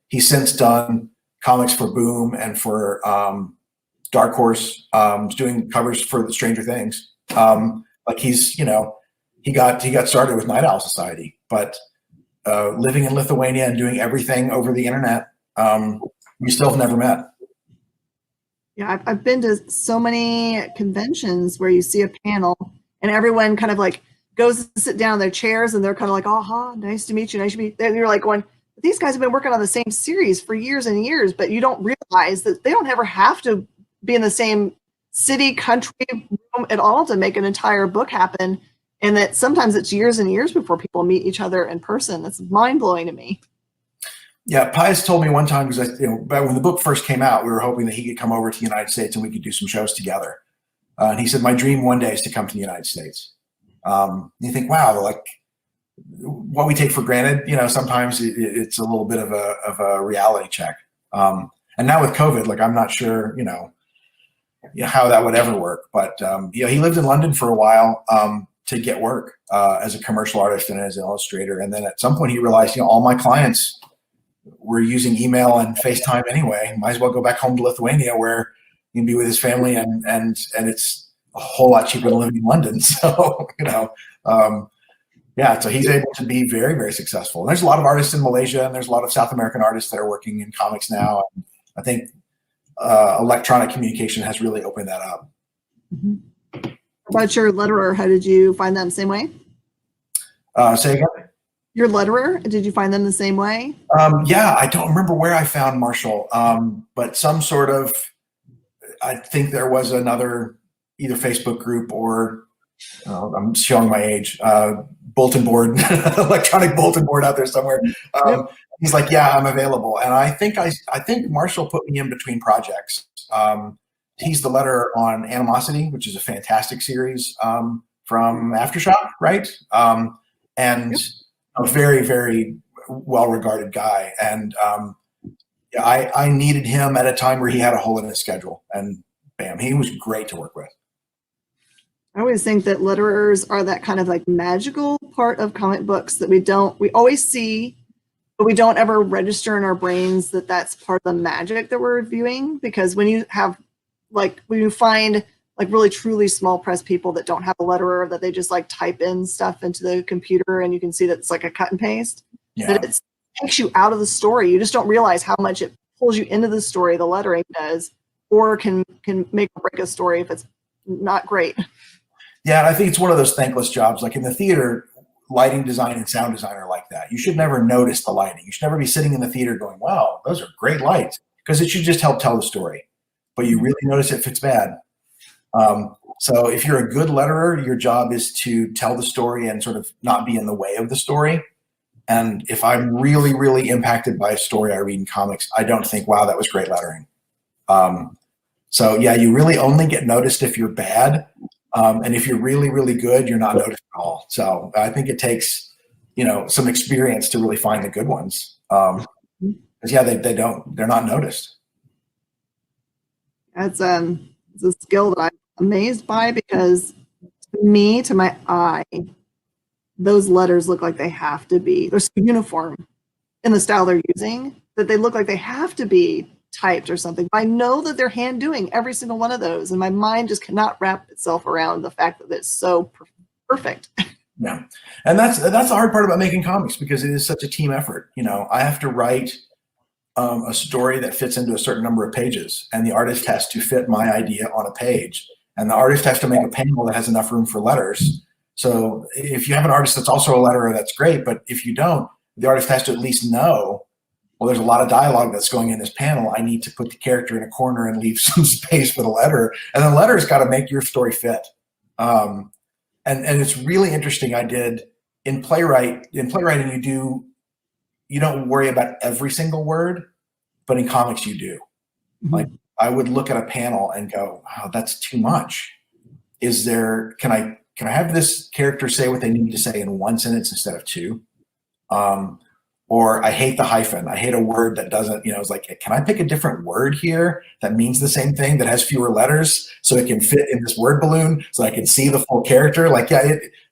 He's since done comics for Boom and for Dark Horse, doing covers for the Stranger Things. Like he got started with Night Owl Society, but living in Lithuania and doing everything over the internet, we still have never met. Yeah, I've been to so many conventions where you see a panel and everyone kind of like goes to sit down in their chairs and they're kind of like, "Aha, nice to meet you, nice to meet you." And you're like going, these guys have been working on the same series for years and years, but you don't realize that they don't ever have to be in the same city, country, room at all to make an entire book happen. And that sometimes it's years and years before people meet each other in person. That's mind-blowing to me. Yeah, Pius told me one time, because back when the book first came out, we were hoping that he could come over to the United States and we could do some shows together. And he said, "My dream one day is to come to the United States." You think, wow, like what we take for granted, sometimes it's a little bit of a reality check. And now with COVID, like I'm not sure, how that would ever work. But he lived in London for a while to get work as a commercial artist and as an illustrator. And then at some point he realized, all my clients were using email and FaceTime anyway. Might as well go back home to Lithuania where he can be with his family, and it's a whole lot cheaper than living in London. So, so he's able to be very, very successful. And there's a lot of artists in Malaysia, and there's a lot of South American artists that are working in comics now. And I think electronic communication has really opened that up. Mm-hmm. How about your letterer? How did you find them? Same way? Say again? Your letterer, did you find them the same way? Yeah, I don't remember where I found Marshall, but some sort of, I think there was another either Facebook group or I'm showing my age, bulletin board, electronic bulletin board out there somewhere. He's like, "Yeah, I'm available." And I think Marshall put me in between projects. He's the letterer on Animosity, which is a fantastic series from Aftershock, right? And a very, very well-regarded guy. And I needed him at a time where he had a hole in his schedule. And bam, he was great to work with. I always think that letterers are that kind of like magical part of comic books that we always see, but we don't ever register in our brains that that's part of the magic that we're viewing. Because when you find like really truly small press people that don't have a letterer, that they just like type in stuff into the computer and you can see that it's like a cut and paste, that it takes you out of the story. You just don't realize how much it pulls you into the story, the lettering does, or can make or break a story if it's not great. Yeah, and I think it's one of those thankless jobs. Like in the theater, lighting design and sound design are like that. You should never notice the lighting. You should never be sitting in the theater going, "Wow, those are great lights," because it should just help tell the story. But you really notice it if it's bad. So if you're a good letterer, your job is to tell the story and sort of not be in the way of the story. And if I'm really, really impacted by a story I read in comics, I don't think, "Wow, that was great lettering." So yeah, you really only get noticed if you're bad. And if you're really, really good, you're not noticed at all. So I think it takes, some experience to really find the good ones. Because they're not noticed. It's a skill that I'm amazed by, because to my eye, those letters look like they have to be, they're so uniform in the style they're using that they look like they have to be typed or something. But I know that they're hand doing every single one of those, and my mind just cannot wrap itself around the fact that it's so perfect. Yeah, and that's the hard part about making comics, because it is such a team effort. I have to write a story that fits into a certain number of pages, and the artist has to fit my idea on a page, and the artist has to make a panel that has enough room for letters, So if you have an artist that's also a letterer, that's great. But if you don't, the artist has to at least know, well, there's a lot of dialogue that's going in this panel. I need to put the character in a corner and leave some space for the letterer. And the letterer's got to make your story fit. And it's really interesting. I did in playwriting, you don't worry about every single word, but in comics you do. Mm-hmm. Like I would look at a panel and go, "Wow, that's too much. Can I have this character say what they need to say in one sentence instead of two?" Or I hate the hyphen. I hate a word that doesn't, it's like, can I pick a different word here that means the same thing, that has fewer letters, so it can fit in this word balloon so I can see the full character? Like, yeah,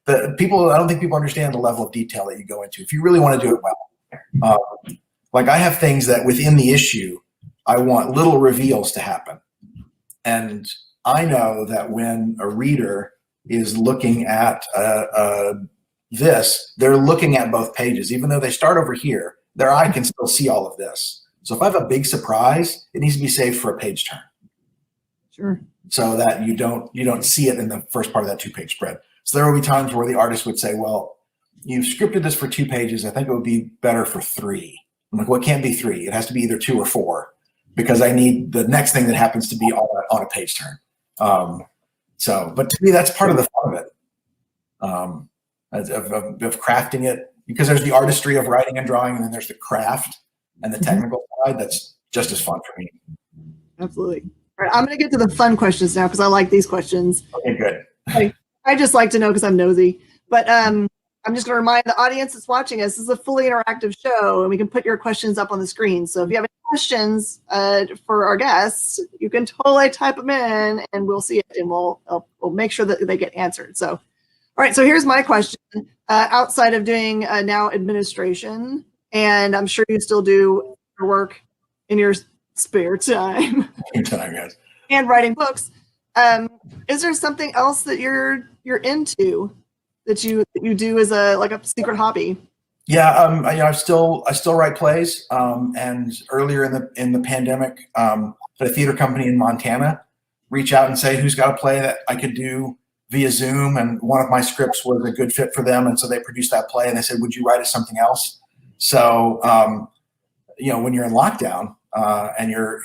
I don't think people understand the level of detail that you go into if you really want to do it well. Like I have things that within the issue, I want little reveals to happen. And I know that when a reader is looking at they're looking at both pages. Even though they start over here, their eye can still see all of this. So if I have a big surprise, it needs to be saved for a page turn. Sure. So that you don't see it in the first part of that 2-page spread. So there will be times where the artist would say, well, you've scripted this for 2 pages. I think it would be better for 3. I'm like, well, it can't be 3. It has to be either 2 or 4 because I need the next thing that happens to be on a page turn. But to me, that's part of the fun of it. Of crafting it, because there's the artistry of writing and drawing, and then there's the craft and the technical side that's just as fun for me. Absolutely. All right, I'm going to get to the fun questions now because I like these questions. Okay, good. I just like to know because I'm nosy. But I'm just going to remind the audience that's watching us, this is a fully interactive show, and we can put your questions up on the screen. So if you have any questions for our guests, you can totally type them in, and we'll see it, and we'll make sure that they get answered. So. All right, so here's my question. Outside of doing now administration, and I'm sure you still do your work in your spare time, Yes. And writing books, is there something else that you're into that you do as a secret hobby? Yeah, I still write plays. And earlier in the pandemic, the theater company in Montana reach out and say, who's got a play that I could do via Zoom, and one of my scripts was a good fit for them, and so they produced that play, and they said, would you write us something else? So when you're in lockdown and your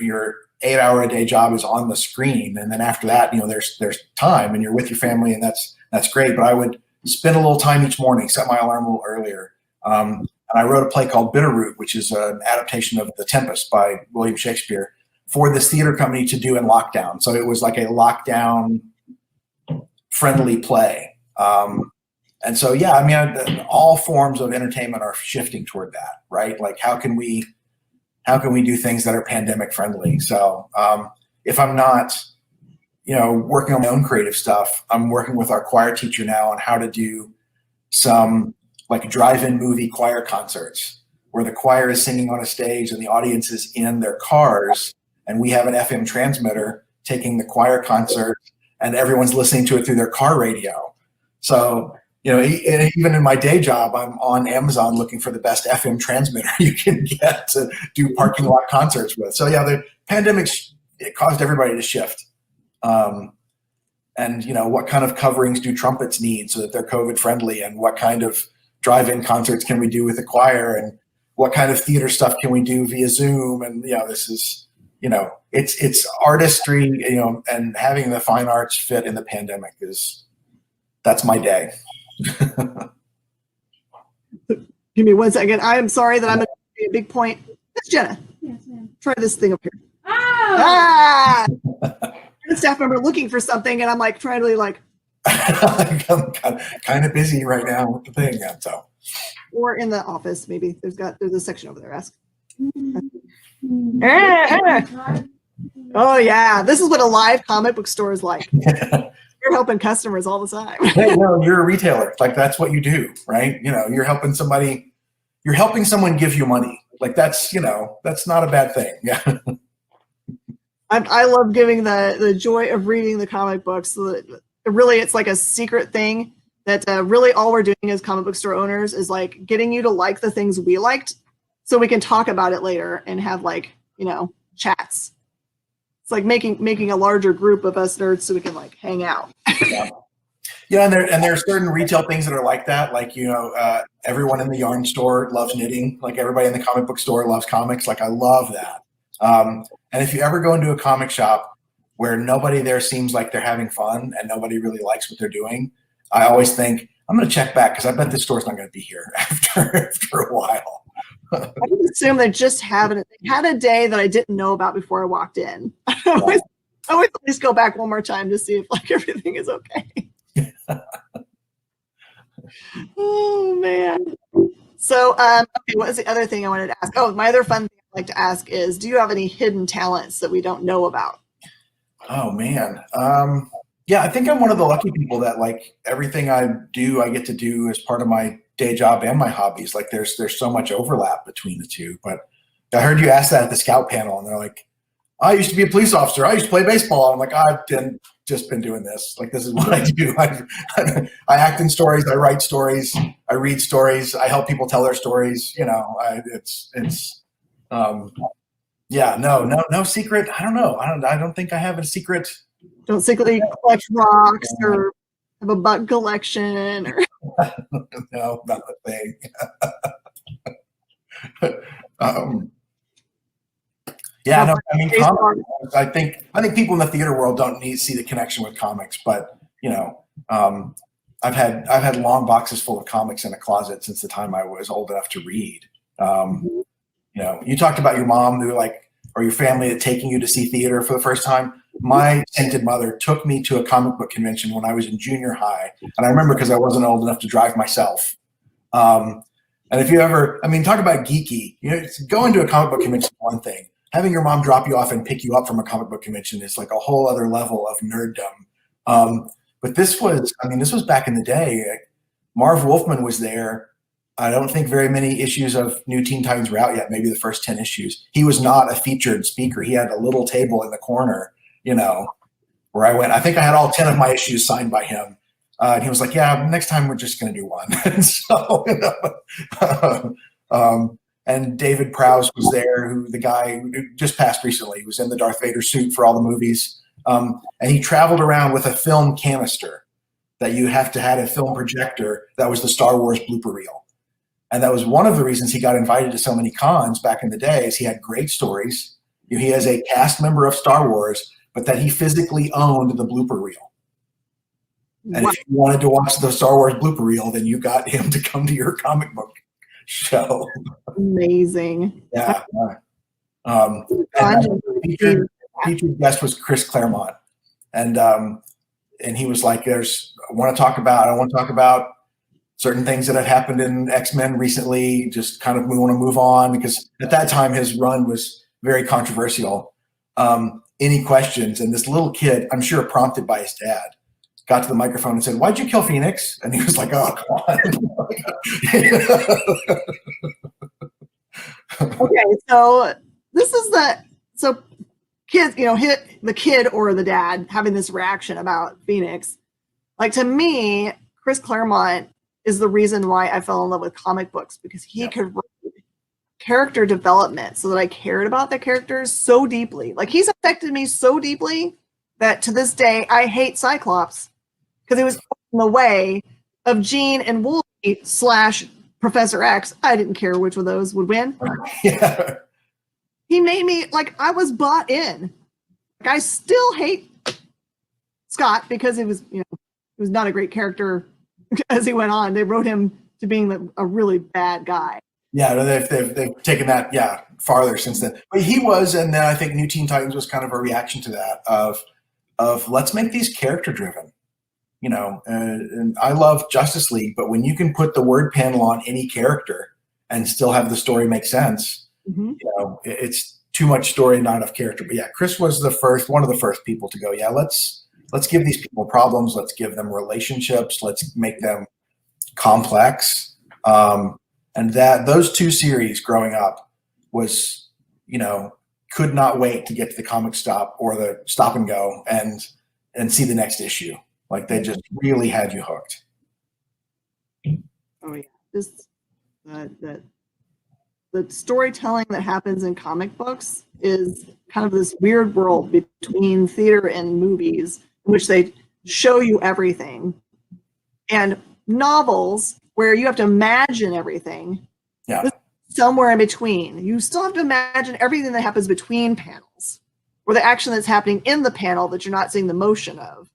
8-hour-a-day job is on the screen, and then after that there's time and you're with your family, and that's great. But I would spend a little time each morning, set my alarm a little earlier, and I wrote a play called Bitterroot, which is an adaptation of The Tempest by William Shakespeare, for this theater company to do in lockdown. So it was like a lockdown friendly play. And so, yeah, all forms of entertainment are shifting toward that, right? Like how can we do things that are pandemic friendly? So if I'm not, working on my own creative stuff, I'm working with our choir teacher now on how to do some like drive-in movie choir concerts where the choir is singing on a stage and the audience is in their cars, and we have an FM transmitter taking the choir concert, and everyone's listening to it through their car radio. So, even in my day job, I'm on Amazon looking for the best FM transmitter you can get to do parking lot concerts with. So, yeah, the pandemic, it caused everybody to shift. And, what kind of coverings do trumpets need so that they're COVID friendly? And what kind of drive-in concerts can we do with the choir? And what kind of theater stuff can we do via Zoom? And, this is, it's artistry, and having the fine arts fit in the pandemic that's my day. Give me 1 second. I am sorry that I'm going to make a big point. That's Jenna. Yes, ma'am. Try this thing up here. Oh! A staff member looking for something, and I'm like trying to I'm kind of busy right now with the thing. So. Or in the office, maybe there's a section over there. Ask. Oh yeah, this is what a live comic book store is like. You're helping customers all the time. Hey, you're a retailer. Like that's what you do, right? You're helping somebody. You're helping someone give you money. Like that's not a bad thing. Yeah. I love giving the joy of reading the comic books. Really, it's like a secret thing that really all we're doing as comic book store owners is like getting you to like the things we liked, so we can talk about it later and have chats. It's like making a larger group of us nerds so we can hang out. Yeah, and there are certain retail things that are like that. Like, everyone in the yarn store loves knitting. Like everybody in the comic book store loves comics. Like I love that. And if you ever go into a comic shop where nobody there seems like they're having fun and nobody really likes what they're doing, I always think I'm going to check back because I bet this store's not going to be here after a while. I would assume they just had a day that I didn't know about before I walked in. I always at least go back one more time to see if like everything is okay. Oh man. So okay, what was the other thing I wanted to ask? Oh, my other fun thing I'd like to ask is, do you have any hidden talents that we don't know about? Oh man. Yeah, I think I'm one of the lucky people that like everything I do, I get to do as part of my day job and my hobbies. Like there's so much overlap between the two. But I heard you ask that at the scout panel, and they're like, I used to be a police officer. I used to play baseball. I'm like, I've just been doing this. Like, this is what I do. I act in stories. I write stories. I read stories. I help people tell their stories. No secret. I don't know. I don't think I have a secret. Don't secretly collect rocks or have a bug collection or no, not a thing. Yeah, no, I mean, comics, I think people in the theater world don't need to see the connection with comics, but I've had long boxes full of comics in a closet since the time I was old enough to read. You talked about your mom or your family taking you to see theater for the first time. My sainted mother took me to a comic book convention when I was in junior high, and I remember because I wasn't old enough to drive myself. And if you ever, talk about geeky, going to a comic book convention is one thing. Having your mom drop you off and pick you up from a comic book convention is like a whole other level of nerddom. But this was back in the day. Marv Wolfman was there. I don't think very many issues of New Teen Titans were out yet, maybe the first 10 issues. He was not a featured speaker. He had a little table in the corner, where I went. I think I had all 10 of my issues signed by him. And he was like, yeah, next time we're just going to do one. And so, and David Prowse was there, the guy who just passed recently. He was in the Darth Vader suit for all the movies. And he traveled around with a film canister that you have to have a film projector that was the Star Wars blooper reel. And that was one of the reasons he got invited to so many cons back in the day, is he had great stories. He has a cast member of Star Wars, but that he physically owned the blooper reel. And if you wanted to watch the Star Wars blooper reel, then you got him to come to your comic book show. Amazing. Yeah. Featured guest was Chris Claremont. And he was like, I want to talk about certain things that had happened in X-Men recently. Just kind of we want to move on, because at that time his run was very controversial. Any questions? And this little kid, I'm sure prompted by his dad, got to the microphone and said, "Why'd you kill Phoenix?" And he was like, "Oh, come on." Okay, so this is kids, hit the kid or the dad having this reaction about Phoenix. Like, to me, Chris Claremont is the reason why I fell in love with comic books, because he could write character development so that I cared about the characters so deeply. Like, he's affected me so deeply that to this day I hate Cyclops, because it was in the way of Jean and Wolverine / Professor X. I didn't care which of those would win. Yeah. He made me, I was bought in. I still hate Scott because he was not a great character as he went on. They wrote him to being a really bad guy. Yeah, they've taken that farther since then. But he was, and then I think New Teen Titans was kind of a reaction to that of let's make these character driven. And I love Justice League, but when you can put the word panel on any character and still have the story make sense, it's too much story, not enough character. But yeah, Chris was one of the first people to go, yeah, let's give these people problems. Let's give them relationships. Let's make them complex. And those two series growing up was, could not wait to get to the comic stop or the stop and go and see the next issue. Like, they just really had you hooked. Oh yeah, just the storytelling that happens in comic books is kind of this weird world between theater and movies, in which they show you everything, And novels where you have to imagine everything. Yeah. Somewhere in between. You still have to imagine everything that happens between panels, or the action that's happening in the panel that you're not seeing the motion of.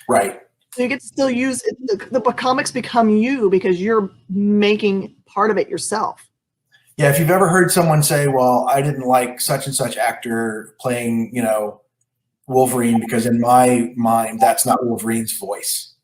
Right. So you get to still use it. The comics become you because you're making part of it yourself. Yeah, if you've ever heard someone say, well, I didn't like such and such actor playing, Wolverine because in my mind, that's not Wolverine's voice.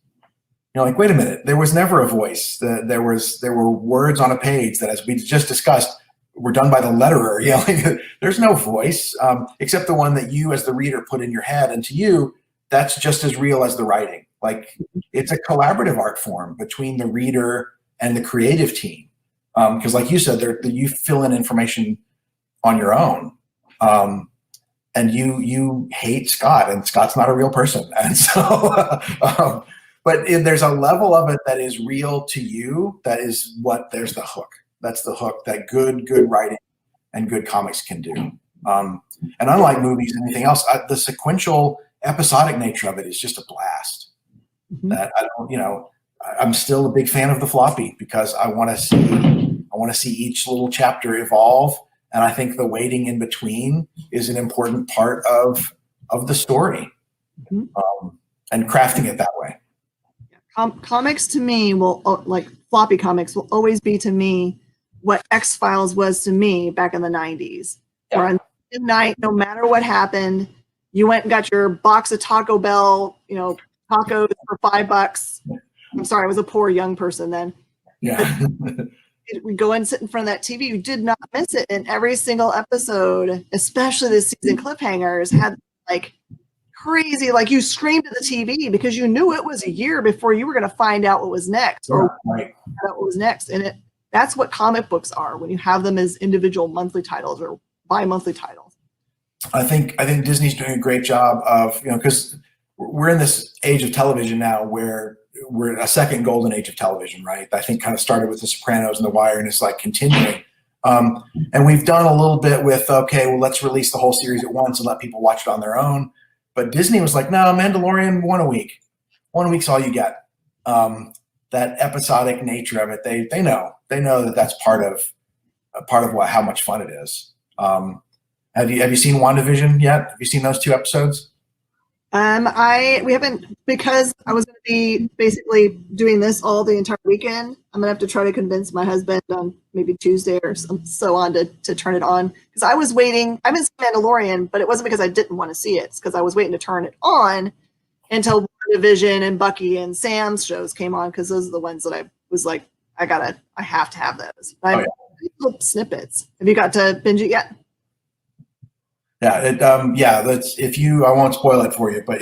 You're like, wait a minute, there was never a voice. There were words on a page that, as we just discussed, were done by the letterer. There's no voice except the one that you as the reader put in your head. And to you, that's just as real as the writing. Like, it's a collaborative art form between the reader and the creative team. Because like you said, you fill in information on your own. And you hate Scott, and Scott's not a real person. And so, but there's a level of it that is real to you. There's the hook. That's the hook that good writing and good comics can do. And unlike movies and anything else, the sequential episodic nature of it is just a blast. Mm-hmm. That I'm still a big fan of the floppy because I want to see each little chapter evolve. And I think the waiting in between is an important part of the story, and crafting it that way. Comics to me like floppy comics will always be to me what X-Files was to me back in the 90s. Yeah. Where on midnight, no matter what happened, you went and got your box of Taco Bell, tacos for $5. I'm sorry, I was a poor young person then. Yeah. We go and sit in front of that TV. You did not miss it. And every single episode, especially this season cliffhangers, had like crazy, like you screamed at the TV because you knew it was a year before you were going to find out what was next, or right. what was next. And that's what comic books are when you have them as individual monthly titles or bi-monthly titles. I think Disney's doing a great job of, because we're in this age of television now where we're a second golden age of television, right? I think kind of started with The Sopranos and The Wire, and it's like continuing. And we've done a little bit with, okay, well, let's release the whole series at once and let people watch it on their own. But Disney was like, no, Mandalorian, one a week. 1 week's all you get. That episodic nature of it, they know that that's part of how much fun it is. Have you seen WandaVision yet? Have you seen those 2 episodes? We haven't, because I was going to be basically doing this all the entire weekend. I'm going to have to try to convince my husband on maybe Tuesday or so on to turn it on. Because I was waiting. I missed Mandalorian, but it wasn't because I didn't want to see it. It's because I was waiting to turn it on until WandaVision and Bucky and Sam's shows came on, because those are the ones that I was like, I have to have those. Snippets. Have you got to binge it yet? Yeah, that's I won't spoil it for you, but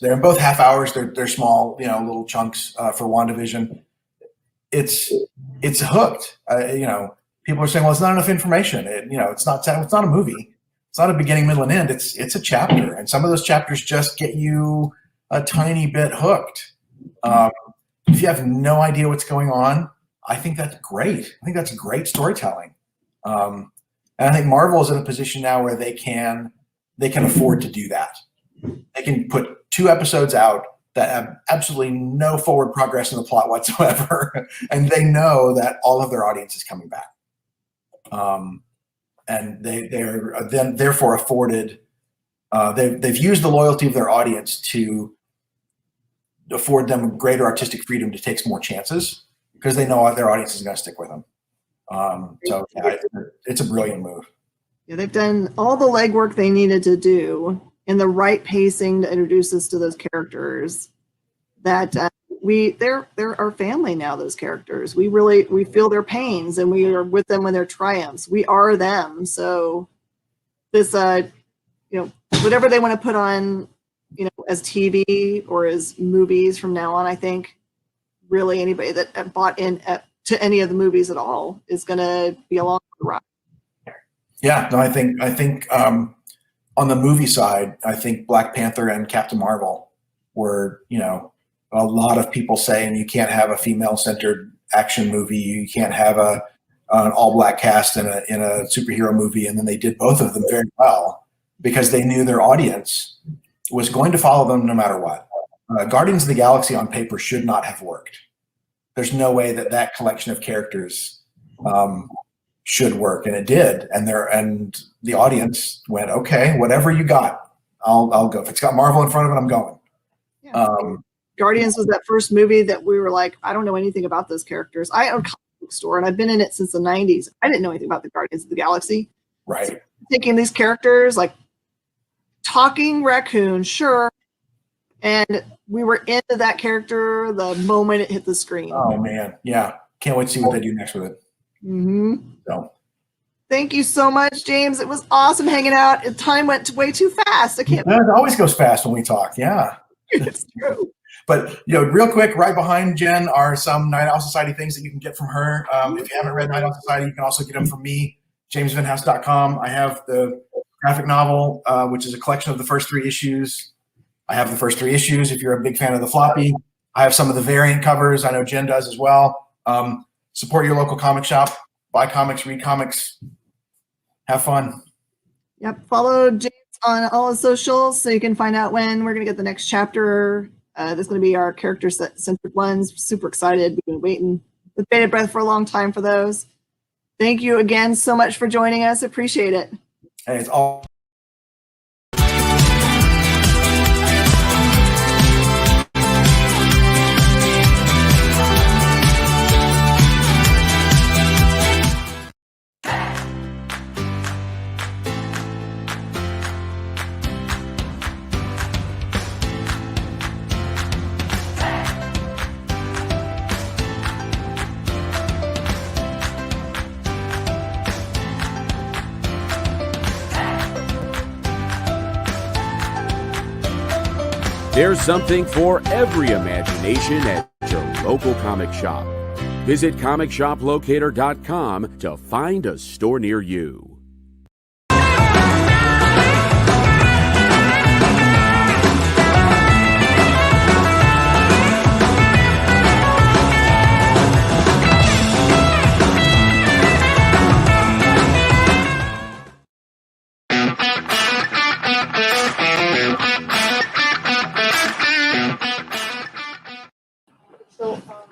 they're both half hours. They're small, little chunks for WandaVision. It's hooked. People are saying, well, it's not enough information. It's not a movie. It's not a beginning, middle, and end. It's a chapter, and some of those chapters just get you a tiny bit hooked. If you have no idea what's going on, I think that's great. I think that's great storytelling. And I think Marvel is in a position now where they can afford to do that. They can put 2 episodes out that have absolutely no forward progress in the plot whatsoever, and they know that all of their audience is coming back. And they're then therefore afforded. They've used the loyalty of their audience to afford them greater artistic freedom to take some more chances, because they know their audience is going to stick with them. So yeah, it's a brilliant move. Yeah, they've done all the legwork they needed to do in the right pacing to introduce us to those characters. That they're our family now. Those characters, we feel their pains, and we are with them when their triumphs. We are them. So this, whatever they want to put on, as TV or as movies from now on, I think really anybody that bought in to any of the movies at all is going to be along for the ride. Yeah, no, I think on the movie side, I think Black Panther and Captain Marvel were, a lot of people saying you can't have a female-centered action movie, you can't have an all-black cast in a superhero movie, and then they did both of them very well because they knew their audience was going to follow them no matter what. Guardians of the Galaxy on paper should not have worked. There's no way that that collection of characters should work, and it did. And the audience went, okay, whatever you got, I'll go. If it's got Marvel in front of it, I'm going. Yeah. Guardians was that first movie that we were like, I don't know anything about those characters. I own a comic book store, and I've been in it since the 90s. I didn't know anything about the Guardians of the Galaxy. Right. So taking these characters, like talking raccoon, sure. And we were into that character the moment it hit the screen. Oh, man. Yeah. Can't wait to see what they do next with it. Mm-hmm. So. Thank you so much, James. It was awesome hanging out. Time went way too fast. I can't. It always goes fast when we talk. Yeah. It's true. But, real quick, right behind Jen are some Night Owl Society things that you can get from her. If you haven't read Night Owl Society, you can also get them from me, jamesvenhaus.com. I have the graphic novel, which is a collection of the first 3 issues. I have the first 3 issues if you're a big fan of the floppy. I have some of the variant covers. I know Jen does as well. Support your local comic shop. Buy comics, read comics. Have fun. Yep. Follow James on all his socials so you can find out when we're going to get the next chapter. This is going to be our character-centered ones. Super excited. We've been waiting with bated breath for a long time for those. Thank you again so much for joining us. Appreciate it. Hey, it's all. There's something for every imagination at your local comic shop. Visit comicshoplocator.com to find a store near you.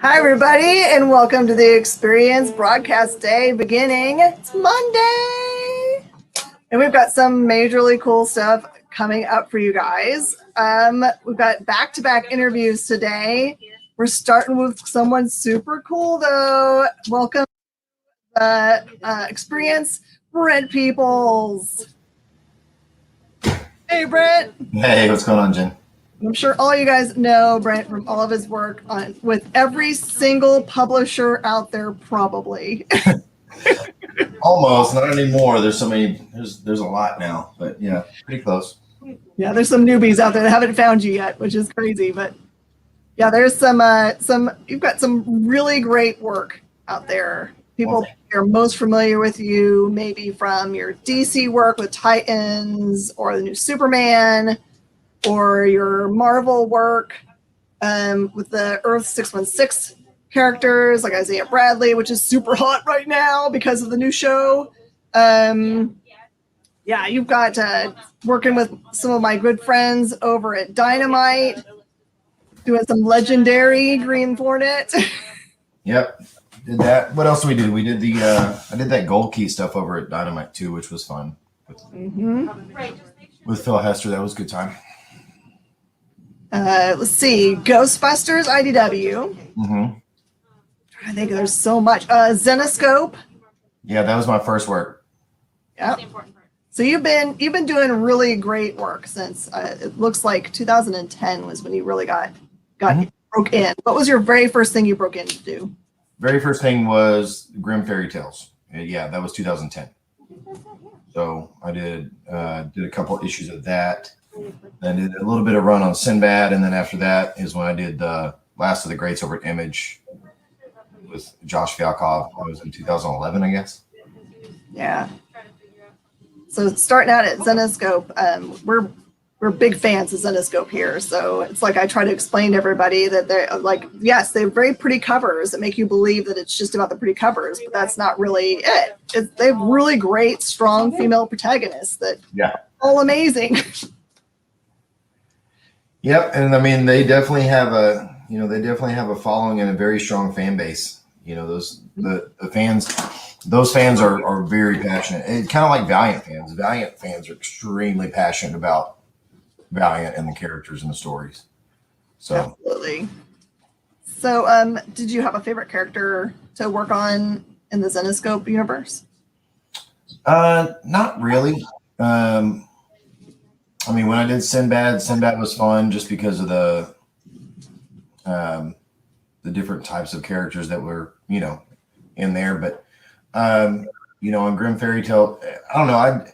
Hi, everybody, and welcome to the Experience Broadcast Day beginning. It's Monday, and we've got some majorly cool stuff coming up for you guys. We've got back-to-back interviews today. We're starting with someone super cool, though. Welcome to the Experience, Brent Peeples. Hey, Brent. Hey, what's going on, Jen? I'm sure all you guys know Brent from all of his work with every single publisher out there, probably. Almost, not anymore. There's so many. There's a lot now, but yeah, pretty close. Yeah, there's some newbies out there that haven't found you yet, which is crazy. But yeah, there's some. You've got some really great work out there. People are most familiar with you maybe from your DC work with Titans or the new Superman, or your Marvel work with the Earth 616 characters like Isaiah Bradley, which is super hot right now because of the new show. Yeah, you've got working with some of my good friends over at Dynamite, doing some legendary Green Hornet. Yep, did that. What else did we do? We did the I did that Gold Key stuff over at Dynamite too, which was fun. With Phil Hester, that was a good time. Let's see, Ghostbusters IDW. I think there's so much. Zenoscope. Yeah, that was my first work. Yeah. So you've been doing really great work since it looks like 2010 was when you really got broke in. What was your very first thing you broke in to do? Very first thing was Grim Fairy Tales. Yeah, that was 2010. So I did a couple issues of that. Then did a little bit of run on Sinbad, and then after that is when I did the Last of the Greats over at Image with Josh Fialkov. That was in 2011, I guess. Yeah. So starting out at Zenoscope, we're big fans of Zenoscope here. So it's like I try to explain to everybody that they're like, yes, they have very pretty covers that make you believe that it's just about the pretty covers, but that's not really it. They have really great, strong female protagonists that are all amazing. Yep, and I mean they definitely have a following and a very strong fan base. You know, the fans, those fans are very passionate. It's kind of like Valiant fans. Valiant fans are extremely passionate about Valiant and the characters and the stories. So absolutely. So, did you have a favorite character to work on in the Zenescope universe? Not really. I mean, when I did Sinbad was fun just because of the different types of characters that were, you know, in there. But, you know, on Grim Fairy Tale, I don't know.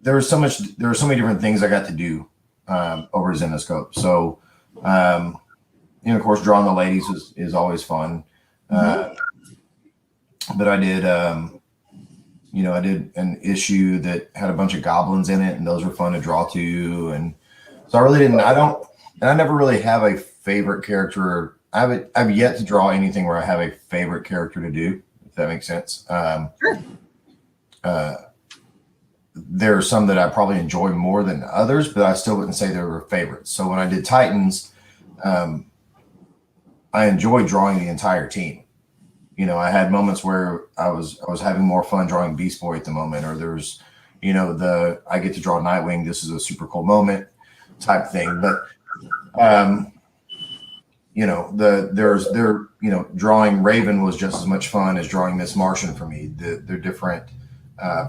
There were so many different things I got to do over Zenescope. So, you know, of course, drawing the ladies is always fun. But I did, you know, I did an issue that had a bunch of goblins in it, and those were fun to draw to. And so I really didn't. I never really have a favorite character. I've yet to draw anything where I have a favorite character to do, if that makes sense. Sure. There are some that I probably enjoy more than others, but I still wouldn't say they were favorites. So when I did Titans, I enjoyed drawing the entire team. You know, I had moments where I was having more fun drawing Beast Boy at the moment, or there's, you know, I get to draw Nightwing. This is a super cool moment type thing. But, you know, you know, drawing Raven was just as much fun as drawing Miss Martian for me. They're different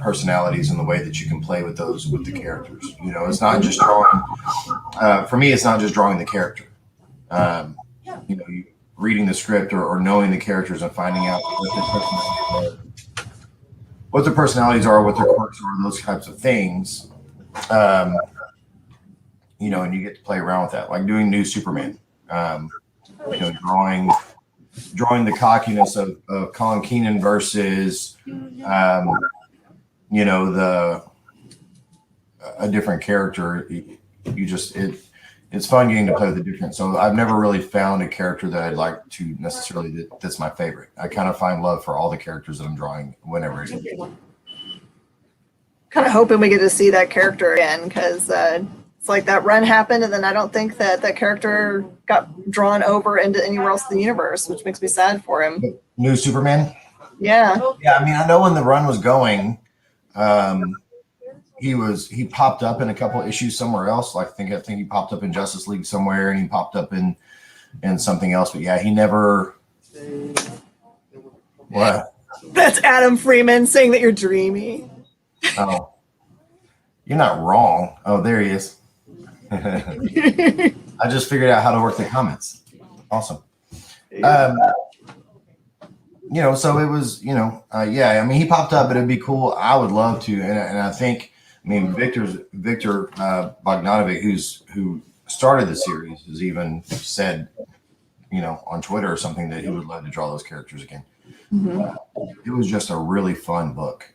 personalities and the way that you can play with the characters. You know, it's not just drawing. For me, it's not just drawing the character. You know, reading the script or knowing the characters and finding out what their personalities are, what their quirks are, those types of things. You know, and you get to play around with that, like doing New Superman. You know, drawing the cockiness of Colin Keenan versus, you know, a different character. It's fun getting to play with the different. So I've never really found a character that I'd like to necessarily that's my favorite. I kind of find love for all the characters that I'm drawing whenever it is. Kind of hoping we get to see that character again, because it's like that run happened, and then I don't think that character got drawn over into anywhere else in the universe, which makes me sad for him. New Superman? Yeah. Yeah, I mean, I know when the run was going, he popped up in a couple of issues somewhere else. Like I think he popped up in Justice League somewhere, and he popped up in something else. But yeah, he never. What? That's Adam Freeman saying that you're dreamy. Oh, you're not wrong. Oh, there he is. I just figured out how to work the comments. Awesome. You know, so it was, you know, yeah, I mean, he popped up, but it'd be cool. I would love to. And I think, I mean, Victor Bogdanovic, who started the series, has even said, you know, on Twitter or something that he would love to draw those characters again. It was just a really fun book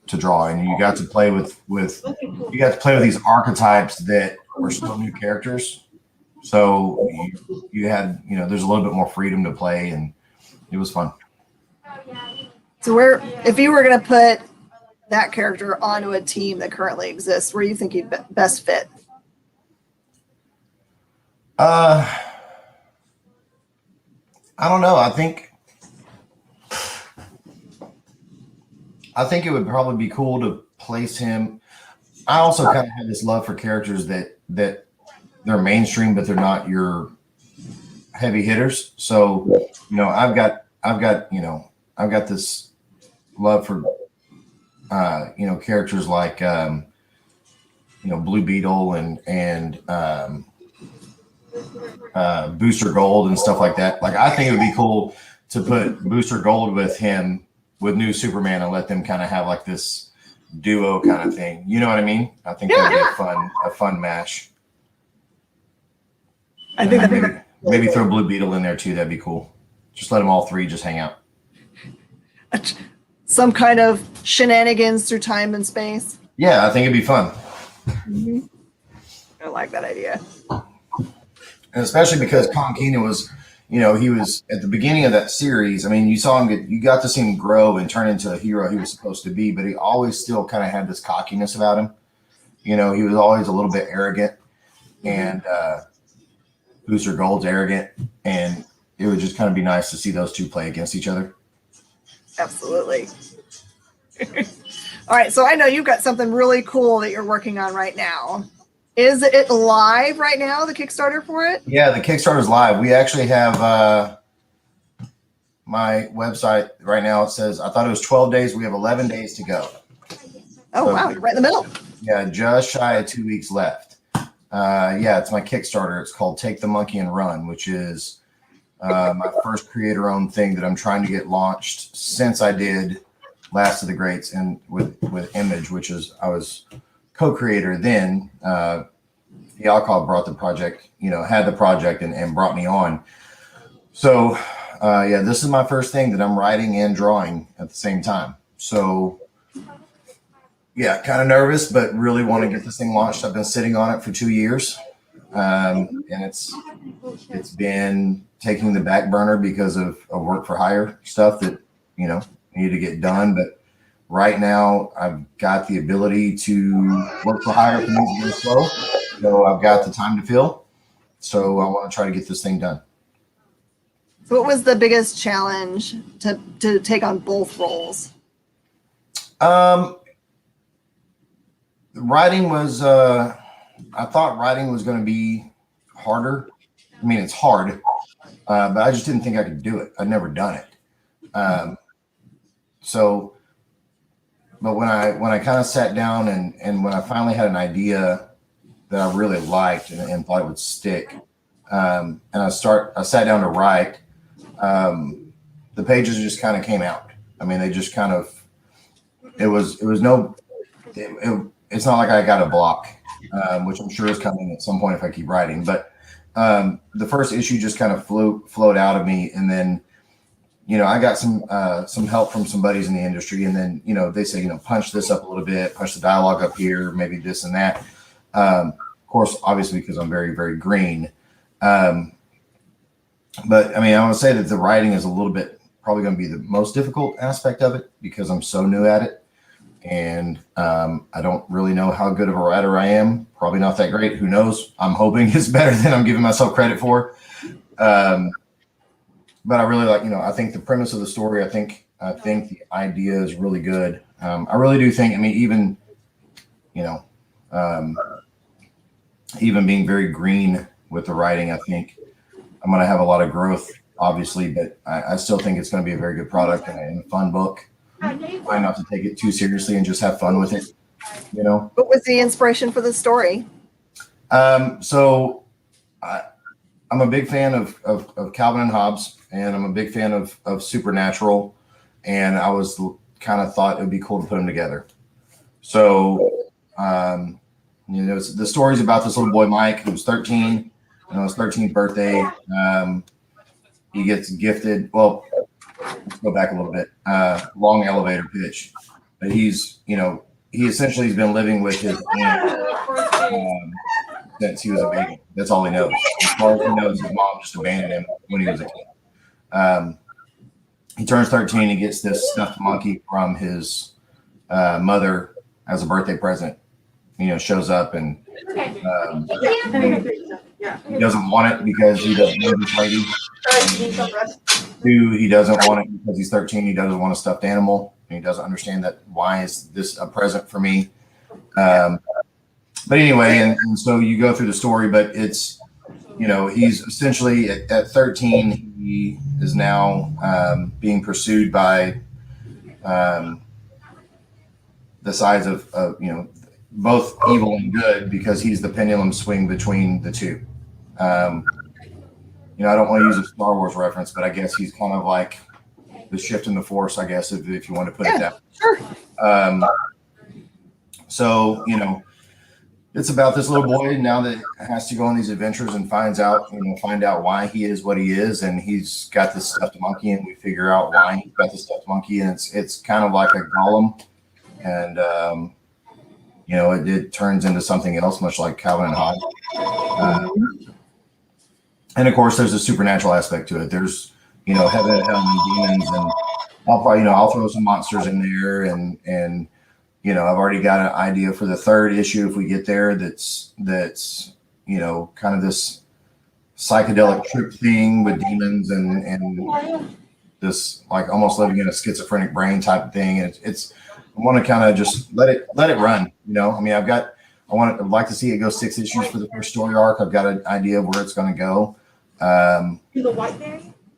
to draw, and you got to play with these archetypes that were still new characters. So you had, you know, there's a little bit more freedom to play, and it was fun. So if you were going to put that character onto a team that currently exists, where do you think he'd best fit? I don't know. I think it would probably be cool to place him. I also kind of have this love for characters that they're mainstream, but they're not your heavy hitters. So, you know, I've got this love for, you know, characters like, you know, Blue Beetle and Booster Gold and stuff like that. Like, I think it would be cool to put Booster Gold with him with New Superman and let them kind of have like this duo kind of thing. You know what I mean? I think that'd be a fun match. I think maybe throw Blue Beetle in there too. That'd be cool. Just let them all three just hang out. Some kind of shenanigans through time and space. Yeah, I think it'd be fun. Mm-hmm. I like that idea. And especially because Colin Keenan was, you know, he was at the beginning of that series. I mean, you got to see him grow and turn into a hero he was supposed to be, but he always still kind of had this cockiness about him. You know, he was always a little bit arrogant. and Booster Gold's arrogant, and it would just kind of be nice to see those two play against each other. Absolutely. All right, so I know you've got something really cool that you're working on right now. Is it live right now, the Kickstarter for it? Yeah, the Kickstarter's live. We actually have my website right now. It says, I thought it was 12 days. We have 11 days to go. Oh, so, wow, you're right in the middle. Yeah, just shy of 2 weeks left. Yeah, it's my Kickstarter. It's called Take the Monkey and Run, which is my first creator-owned thing that I'm trying to get launched since I did Last of the Greats and with Image, which is I was co-creator then. The alcohol brought the project, had the project and brought me on. So yeah, this is my first thing that I'm writing and drawing at the same time. So yeah, kind of nervous, but really want to get this thing launched. I've been sitting on it for 2 years. And it's been taking the back burner because of work for hire stuff that, need to get done. But right now I've got the ability to work for hire if it needs to go slow. So I've got the time to fill. So I want to try to get this thing done. So what was the biggest challenge to take on both roles? Writing was, I thought writing was going to be harder. I mean, it's hard, but I just didn't think I could do it. I'd never done it. But when I kind of sat down and when I finally had an idea that I really liked and thought it would stick, and I sat down to write, the pages just kind of came out. I mean, they just kind of, it's not like I got a block, which I'm sure is coming at some point if I keep writing, but the first issue just kind of flowed out of me. And then, I got some help from some buddies in the industry, and then, they say, punch this up a little bit, punch the dialogue up here, maybe this and that. Of course, obviously, because I'm very, very green. But I mean, I would say that the writing is a little bit probably going to be the most difficult aspect of it because I'm so new at it. And I don't really know how good of a writer I am. Probably not that great. Who knows? I'm hoping it's better than I'm giving myself credit for. But I really like, I think the premise of the story, I think the idea is really good. I really do think, I mean, even being very green with the writing, I think I'm going to have a lot of growth, obviously, but I still think it's going to be a very good product and a fun book. Try not to take it too seriously and just have fun with it, What was the inspiration for the story? So I'm a big fan of Calvin and Hobbes, and I'm a big fan of Supernatural, and I was kind of thought it would be cool to put them together. So, the story's about this little boy, Mike, who's 13, on his 13th birthday. He gets gifted, well, let's go back a little bit, long elevator pitch, but he essentially has been living with his aunt since he was a baby. That's all he knows. As far as he knows, his mom just abandoned him when he was a kid. He turns 13. He gets this stuffed monkey from his mother as a birthday present. Shows up and he doesn't want it because he doesn't know this lady. 2, he doesn't want it because he's 13. He doesn't want a stuffed animal. And he doesn't understand that. Why is this a present for me? But anyway, and so you go through the story, but it's, he's essentially at 13, he is now being pursued by the sides of both evil and good, because he's the pendulum swing between the two. I don't want to use a Star Wars reference, but I guess he's kind of like the shift in the Force, I guess, if you want to put it that way. Sure. So, it's about this little boy now that has to go on these adventures and find out why he is what he is. And he's got this stuffed monkey, and we figure out why he's got this stuffed monkey. And it's kind of like a golem. And, it turns into something else, much like Calvin and Hobbes. And of course, there's a supernatural aspect to it. There's, heaven and hell and demons, and I'll throw some monsters in there, and I've already got an idea for the 3rd issue if we get there. That's you know, kind of this psychedelic trip thing with demons and this like almost living in a schizophrenic brain type of thing. And it's I want to kind of just let it run. You know, I mean, I'd like to see it go 6 issues for the first story arc. I've got an idea of where it's going to go.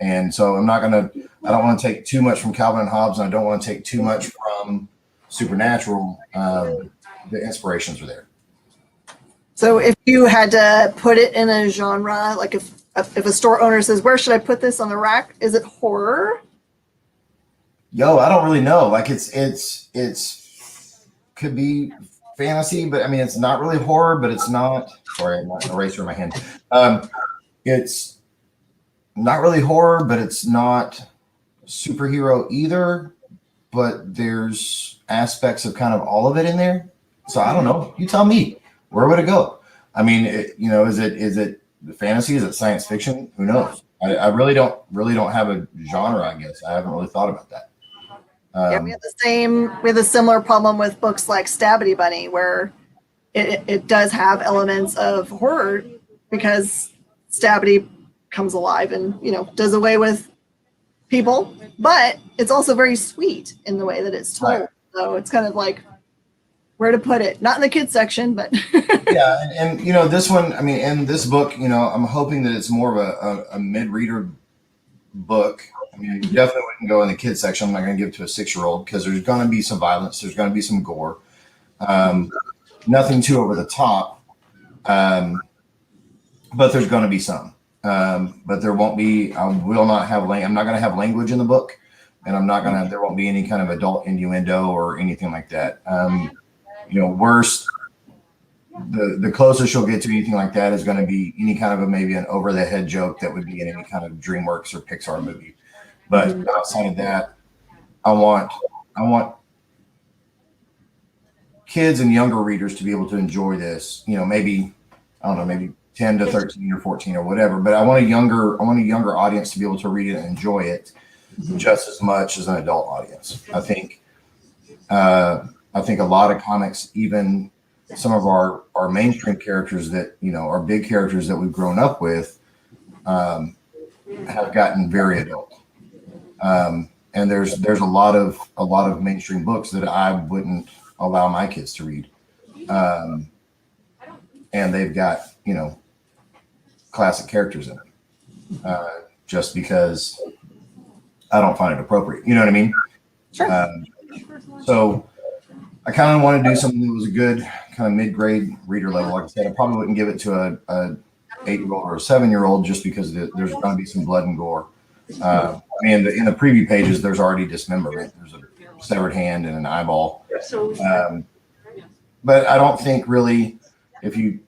And so I don't want to take too much from Calvin and Hobbes, and I don't want to take too much from Supernatural. The inspirations are there. So if you had to put it in a genre, like if a store owner says, where should I put this on the rack? Is it horror? Yo, I don't really know. Like it's could be fantasy, but I mean, it's not really horror, but it's not, sorry, I'm not an eraser in my hand. It's not really horror, but it's not superhero either, but there's aspects of kind of all of it in there. So I don't know. You tell me. Where would it go? I mean, is it fantasy? Is it science fiction? Who knows? I really don't have a genre. I guess I haven't really thought about that. Yeah, we have a similar problem with books like Stabby Bunny, where it does have elements of horror because Stabby comes alive and does away with people, but it's also very sweet in the way that it's told. Right. So it's kind of like where to put it, not in the kids section, but yeah. And this one, I mean, in this book, I'm hoping that it's more of a mid-reader book. I mean, you definitely wouldn't go in the kids section. I'm not going to give it to a 6-year-old because there's going to be some violence. There's going to be some gore. Nothing too over the top. But there's going to be some. But there won't be, I'm not going to have language in the book, and there won't be any kind of adult innuendo or anything like that. Worst, the closest you'll get to anything like that is going to be any kind of maybe an over the head joke that would be in any kind of DreamWorks or Pixar movie. But outside of that, I want kids and younger readers to be able to enjoy this. Maybe 10 to 13 or 14 or whatever. But I want a younger audience to be able to read it and enjoy it just as much as an adult audience. I think a lot of comics, even some of our mainstream characters that are big characters that we've grown up with, have gotten very adult. And there's a lot of mainstream books that I wouldn't allow my kids to read. And they've got, classic characters in it, just because I don't find it appropriate. You know what I mean? Sure. So I kind of want to do something that was a good kind of mid-grade reader level. Like I said, I probably wouldn't give it to a 8-year-old or a 7-year-old just because there's going to be some blood and gore. In the preview pages, there's already dismemberment. There's a severed hand and an eyeball. But I don't think really, if you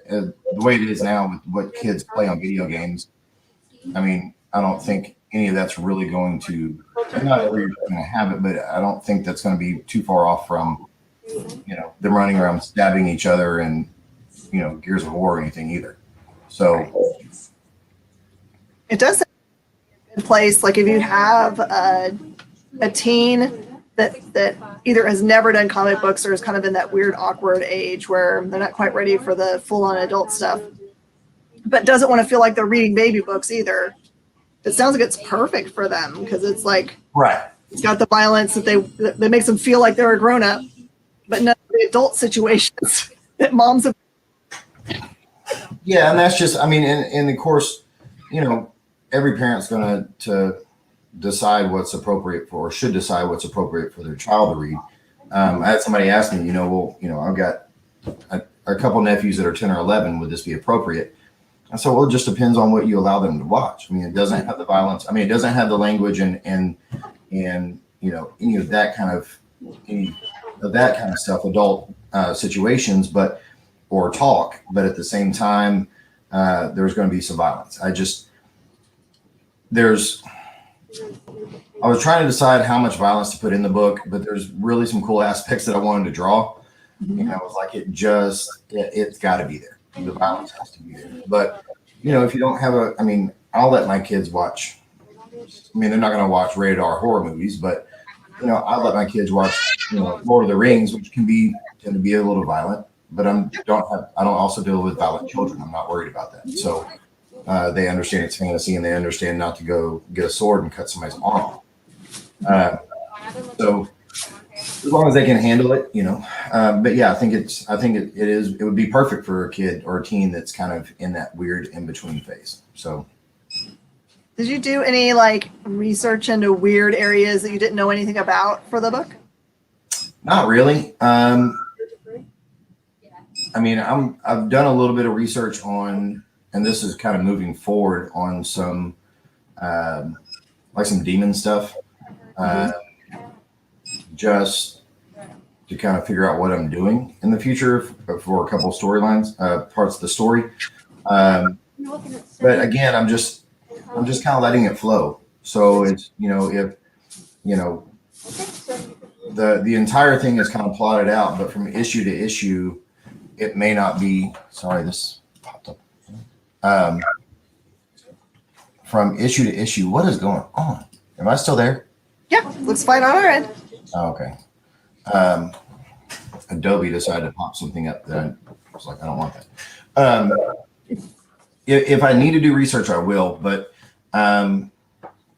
the way it is now with what kids play on video games, I mean, I don't think any of that's really going to, not everyone's going to have it, but I don't think that's going to be too far off from, them running around stabbing each other and, Gears of War or anything either. So it does have a good place. Like if you have a teen that either has never done comic books or is kind of in that weird, awkward age where they're not quite ready for the full-on adult stuff, but doesn't want to feel like they're reading baby books either. It sounds like it's perfect for them because it's like, right. It's got the violence that makes them feel like they're a grown-up, but none of the adult situations that moms have. Yeah, and that's just, I mean, and of course, every parent's going to decide what's appropriate for, or should decide what's appropriate for their child to read. I had somebody ask me, I've got a couple nephews that are 10 or 11. Would this be appropriate? I said, well, it just depends on what you allow them to watch. I mean, it doesn't have the violence. I mean, it doesn't have the language and any of that kind of stuff, adult situations, or talk. But at the same time, there's going to be some violence. I was trying to decide how much violence to put in the book, but there's really some cool aspects that I wanted to draw. And I was like, it's got to be there. The violence has to be there. But, if you don't have I'll let my kids watch. I mean, they're not going to watch rated R horror movies, but, I'll let my kids watch, Lord of the Rings, which tend to be a little violent. but I don't also deal with violent children. I'm not worried about that. So they understand it's fantasy, and they understand not to go get a sword and cut somebody's arm off. So as long as they can handle it, but yeah, I think it would be perfect for a kid or a teen that's kind of in that weird in between phase. So did you do any like research into weird areas that you didn't know anything about for the book? Not really. I mean, I've done a little bit of research on, and this is kind of moving forward on some like some demon stuff. Just to kind of figure out what I'm doing in the future for a couple of storylines, parts of the story. But again, I'm just kind of letting it flow. So it's, if, the entire thing is kind of plotted out, but from issue to issue, it may not be, sorry, this popped up. From issue to issue, what is going on? Am I still there? Yeah, looks fine on our end. Oh, okay. Adobe decided to pop something up that I was like, I don't want that. If I need to do research, I will, but I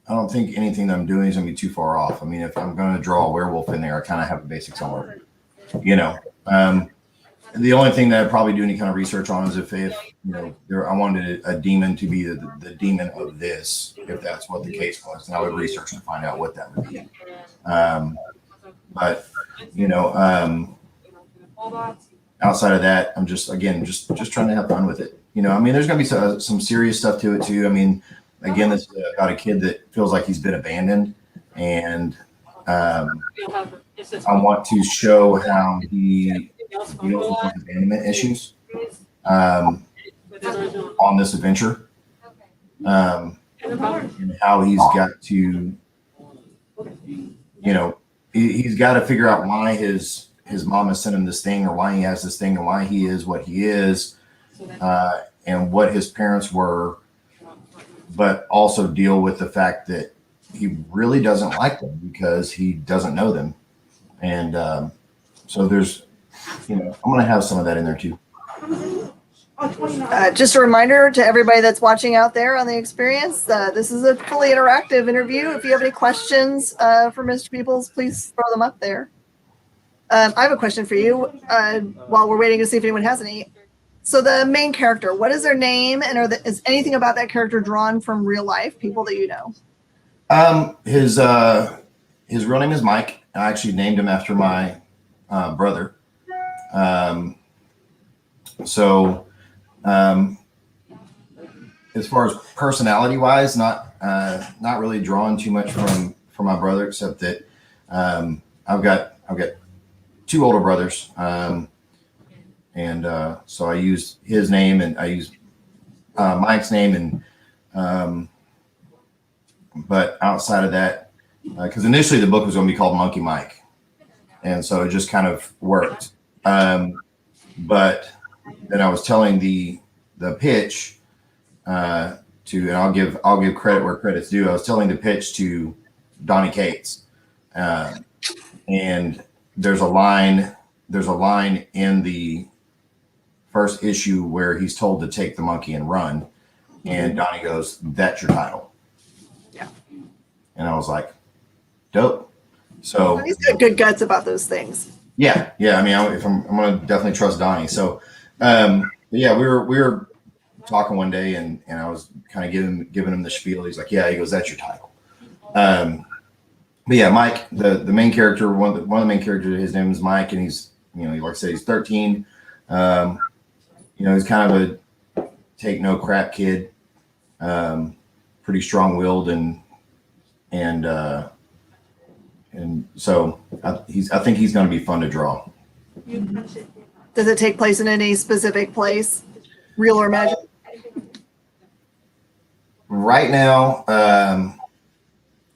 don't think anything that I'm doing is going to be too far off. I mean, if I'm going to draw a werewolf in there, I kind of have the basics on it. The only thing that I'd probably do any kind of research on is if I wanted a demon to be the demon of this, if that's what the case was, and I would research and find out what that would be. But outside of that, I'm just trying to have fun with it. I mean, there's going to be some serious stuff to it too. I mean, again, this is about a kid that feels like he's been abandoned, and I want to show how he deals with abandonment issues on this adventure, and how he's got to, he's got to figure out why his mom has sent him this thing, or why he has this thing, and why he is what he is, and what his parents were, but also deal with the fact that he really doesn't like them because he doesn't know them. And so there's, I'm going to have some of that in there too. Just a reminder to everybody that's watching out there on the experience, this is a fully interactive interview. If you have any questions for Mr. Peeples, please throw them up there. I have a question for you while we're waiting to see if anyone has any. So the main character, what is their name, and is anything about that character drawn from real life, people that you know? His real name is Mike. I actually named him after my brother. So as far as personality wise, not really drawn too much from my brother, except that I've got two older brothers, and so I use his name, and I use Mike's name, and but outside of that, because initially the book was going to be called Monkey Mike, and so it just kind of worked. But then I was telling the pitch and I'll give credit where credit's due. I was telling the pitch to Donnie Cates, and there's a line in the first issue where he's told to take the monkey and run, and Donnie goes, "That's your title." Yeah. And I was like, dope. So he's got good guts about those things. Yeah. I mean, I'm going to definitely trust Donnie. So, yeah, we were talking one day, and I was kind of giving him the spiel. He's like, "Yeah," he goes, "That's your title." But yeah, Mike, the main character, one of the main characters, his name is Mike, and he's, like I said, he's 13. He's kind of a take no crap kid, pretty strong willed, and so I think he's going to be fun to draw. Does it take place in any specific place, real or imagined? Right now,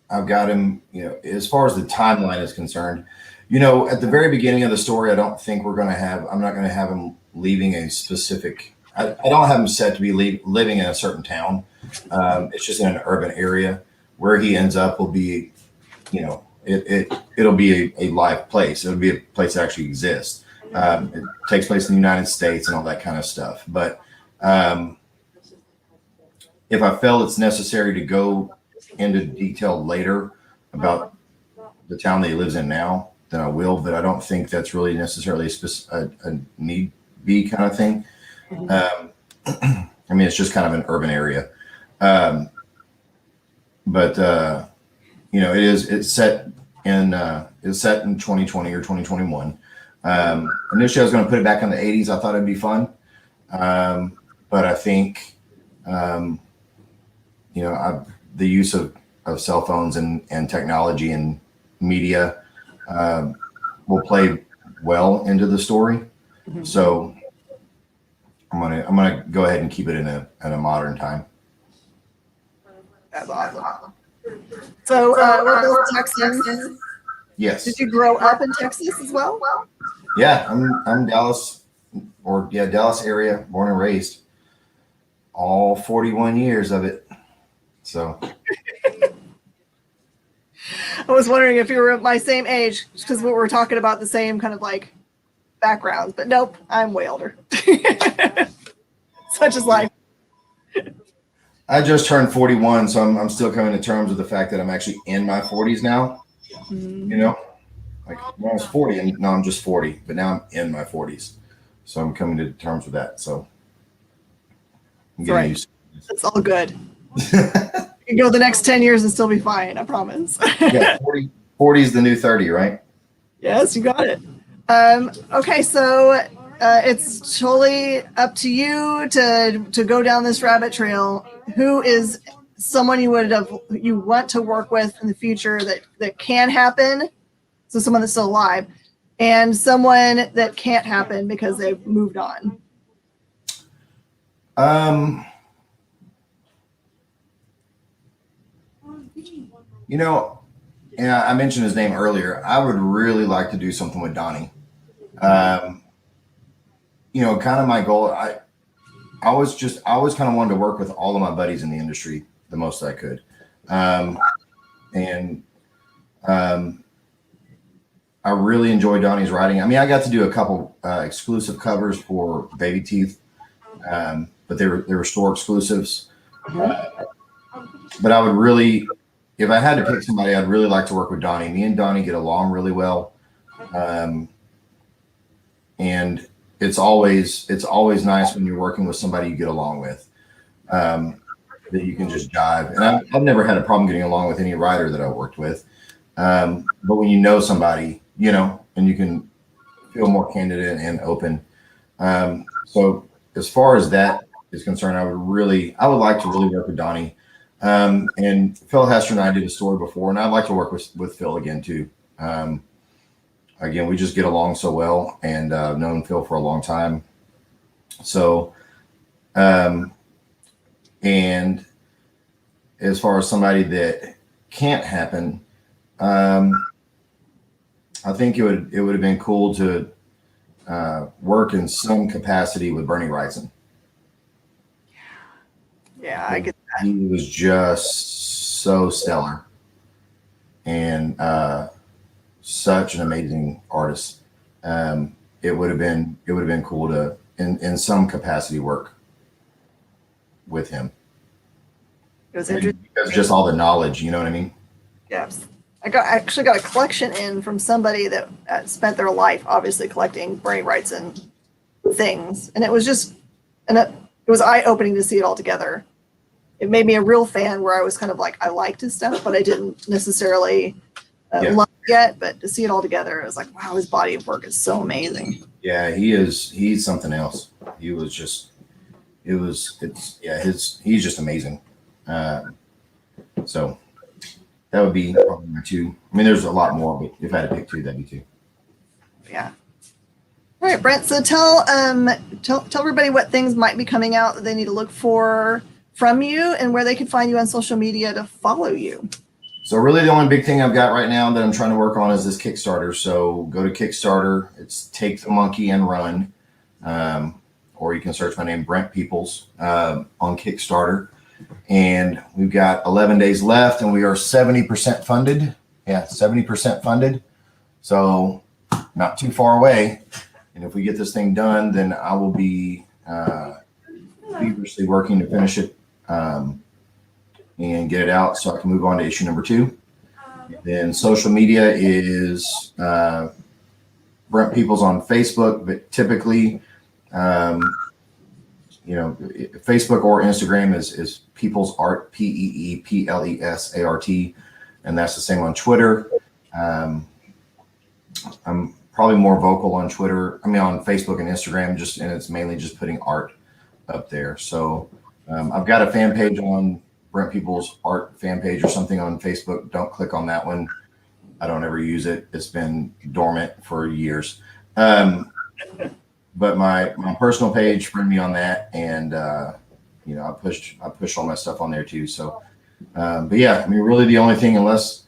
I've got him, as far as the timeline is concerned, at the very beginning of the story, I'm not going to have him leaving a specific, I don't have him set to be living in a certain town. It's just in an urban area. Where he ends up will be, it'll be a live place. It'll be a place that actually exists. It takes place in the United States and all that kind of stuff. But if I felt it's necessary to go into detail later about the town that he lives in now, then I will. But I don't think that's really necessarily a need be kind of thing. I mean, it's just kind of an urban area. But it's set in 2020 or 2021. Initially I was going to put it back in the 80s. I thought it'd be fun. But I think, the use of cell phones and technology and media will play well into the story. Mm-hmm. So I'm gonna go ahead and keep it in a modern time. That's awesome. So we're both Texans. Yes. Did you grow up in Texas as well? Yeah, I'm Dallas area, born and raised. All 41 years of it. So I was wondering if you were my same age, because we were talking about the same kind of like backgrounds, but nope, I'm way older. Such is life. I just turned 41, so I'm still coming to terms with the fact that I'm actually in my 40s now. Mm-hmm. Like when I was 40, and now I'm just 40, but now I'm in my 40s. So I'm coming to terms with that. So I'm getting used to it. It's all good. You can go the next 10 years and still be fine, I promise. Yeah, 40 is the new 30, right? Yes, you got it. Okay, so it's totally up to you to go down this rabbit trail. Who is someone you want to work with in the future that can happen? So someone that's still alive, and someone that can't happen because they've moved on. Yeah, I mentioned his name earlier. I would really like to do something with Donnie. Kind of my goal. I always kind of wanted to work with all of my buddies in the industry the most I could. I really enjoy Donnie's writing. I mean, I got to do a couple exclusive covers for Baby Teeth, but they were store exclusives. But I would really, if I had to pick somebody, I'd really like to work with Donnie. Me and Donnie get along really well. And it's always nice when you're working with somebody you get along with, that you can just jive. And I've never had a problem getting along with any writer that I worked with. But when you know somebody, and you can feel more candid and open. So as far as that is concerned, I would like to really work with Donnie. And Phil Hester and I did a story before, and I'd like to work with Phil again too. Again, we just get along so well, and I've known Phil for a long time. So, and as far as somebody that can't happen, I think it would have been cool to work in some capacity with Bernie Wrightson. Yeah, I get that. He was just so stellar and such an amazing artist. It would have been cool to in some capacity work with him. It was interesting because just all the knowledge, you know what I mean? Yes. I actually got a collection in from somebody that spent their life obviously collecting Bernie Wrightson things, and it was eye-opening to see it all together. It made me a real fan, where I was kind of like, I liked his stuff, but I didn't necessarily love it yet. But to see it all together, it was like, wow, his body of work is so amazing. Yeah, he's something else. He's just amazing. So that would be probably my two. I mean, there's a lot more, but if I had to pick two, that'd be two. Yeah. All right, Brent. So tell everybody what things might be coming out that they need to look for from you, and where they can find you on social media to follow you. So really the only big thing I've got right now that I'm trying to work on is this Kickstarter. So go to Kickstarter. It's Take the Monkey and Run. Or you can search my name, Brent Peeples, on Kickstarter. And we've got 11 days left, and we are 70% funded. Yeah, 70% funded. So not too far away. And if we get this thing done, then I will be feverishly working to finish it and get it out so I can move on to issue number 2. Then social media is Brent Peeples on Facebook, but typically, Facebook or Instagram is Peeples Art, PeePlesArt, and that's the same on Twitter. I'm probably more vocal on Twitter. On Facebook and Instagram, and it's mainly just putting art up there. So I've got a fan page on Brent Peeples Art fan page or something on Facebook. Don't click on that one. I don't ever use it. It's been dormant for years. But my personal page, friend me on that, and I push all my stuff on there too. So, but yeah, really the only thing, unless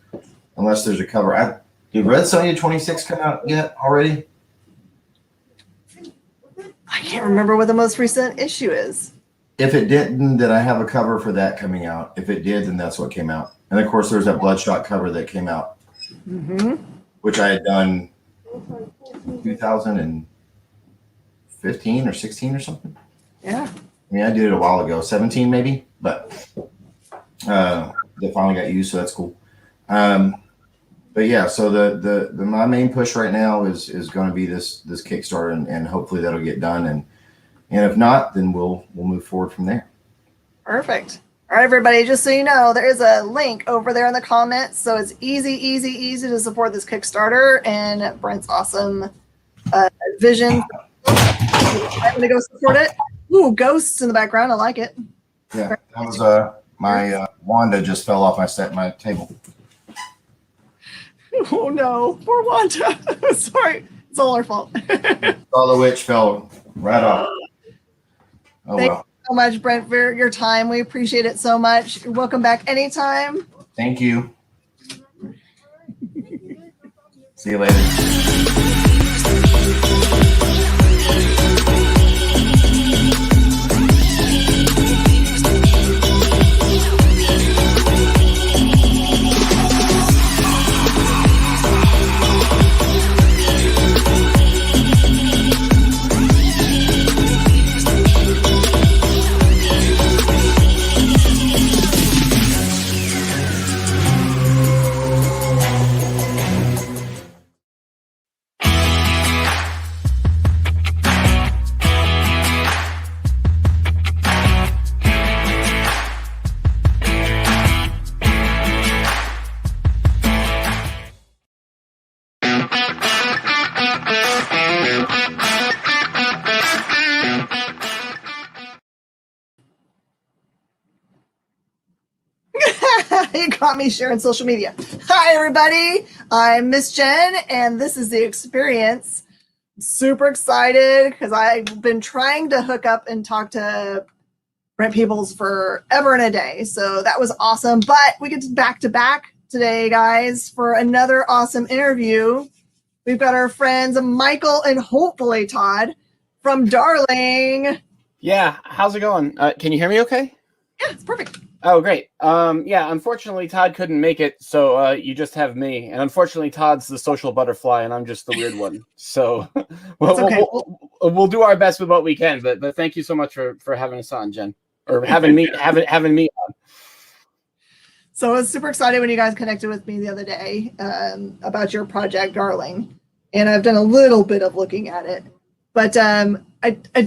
there's a cover. Did Red Sonja 26 come out yet already? I can't remember what the most recent issue is. If it didn't, then I have a cover for that coming out. If it did, then that's what came out. And of course, there's that Bloodshot cover that came out, which I had done 2015 or 16 or something. Yeah. I did it a while ago, 17 maybe, but that finally got used, so that's cool. But yeah, so the my main push right now is going to be this Kickstarter, and hopefully that'll get done, and if not, then we'll move forward from there. Perfect. All right, everybody, just so you know, there is a link over there in the comments, so it's easy to support this Kickstarter and Brent's awesome vision. I'm gonna go support it. Ooh, ghosts in the background. I like it. Yeah, that was my Wanda just fell off my table. Oh no, poor Wanda. Sorry, it's all our fault. All the witch fell right off. Oh, Thank you so much, Brent, for your time. We appreciate it so much. You're welcome back anytime. Thank you. See you later. You got me sharing social media. Hi, everybody. I'm Miss Jen, and this is The Experience. Super excited because I've been trying to hook up and talk to Brent Peeples forever and a day. So that was awesome. But we get back to back today, guys, for another awesome interview. We've got our friends Michael and hopefully Todd from Darling. Yeah, how's it going? Can you hear me okay? Yeah, it's perfect. Oh, great. Yeah, unfortunately, Todd couldn't make it, so you just have me. And unfortunately, Todd's the social butterfly, and I'm just the weird one. So we'll do our best with what we can. But thank you so much for having us on, Jen, or having me on. So I was super excited when you guys connected with me the other day about your project, Darling. And I've done a little bit of looking at it. But I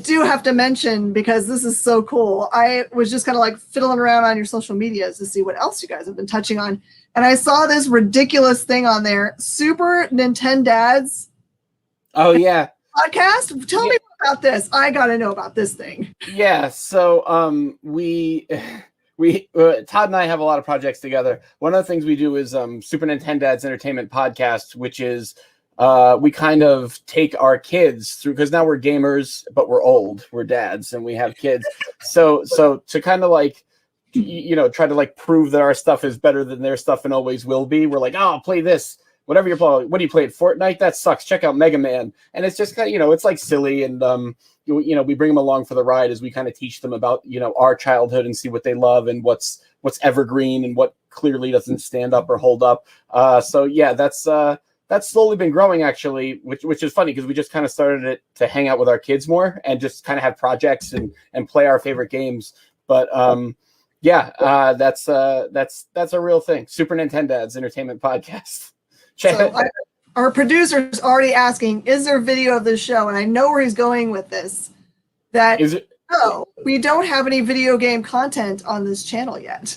do have to mention, because this is so cool, I was just kind of like fiddling around on your social medias to see what else you guys have been touching on. And I saw this ridiculous thing on there, Super Nintendads. Oh, yeah. Podcast. Tell me about this. I got to know about this thing. Yeah. So Todd and I have a lot of projects together. One of the things we do is Super Nintendads Entertainment Podcast, which is we kind of take our kids through, because now we're gamers, but we're old, we're dads, and we have kids. So to kind of like, try to like prove that our stuff is better than their stuff and always will be. We're like, oh, play this, whatever you're playing. What do you play? Fortnite? That sucks. Check out Mega Man. And it's just kind of, it's like silly. And, we bring them along for the ride as we kind of teach them about, our childhood and see what they love and what's evergreen and what clearly doesn't stand up or hold up. So yeah, that's that's slowly been growing actually, which is funny because we just kind of started it to hang out with our kids more and just kind of have projects and play our favorite games. But that's a real thing. Super Nintendo Entertainment Podcast. Our producer's already asking, is there video of this show? And I know where he's going with this. No, we don't have any video game content on this channel yet.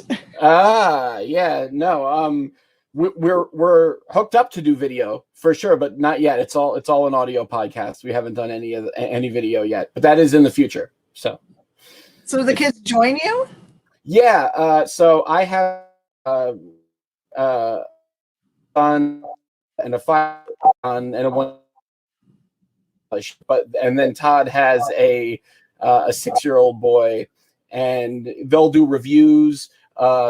We're hooked up to do video for sure, but not yet. It's all an audio podcast. We haven't done any video yet, but that is in the future. So the kids join you? Yeah. So I have son and a 5 and a 1, and then Todd has a 6-year-old boy, and they'll do reviews.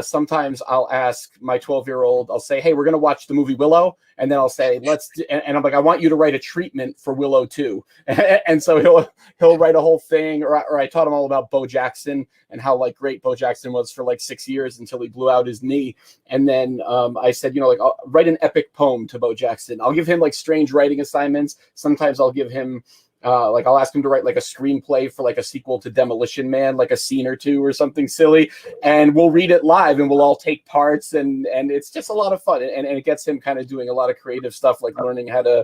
Sometimes I'll ask my 12-year-old, I'll say, hey, we're going to watch the movie Willow. And then I'll say, and I'm like, I want you to write a treatment for Willow too. And so he'll write a whole thing, or I taught him all about Bo Jackson and how like great Bo Jackson was for like 6 years until he blew out his knee. And then I said, I'll write an epic poem to Bo Jackson. I'll give him like strange writing assignments. Sometimes I'll give him I'll ask him to write like a screenplay for like a sequel to Demolition Man, like a scene or two or something silly, and we'll read it live and we'll all take parts, and it's just a lot of fun, and it gets him kind of doing a lot of creative stuff, like learning how to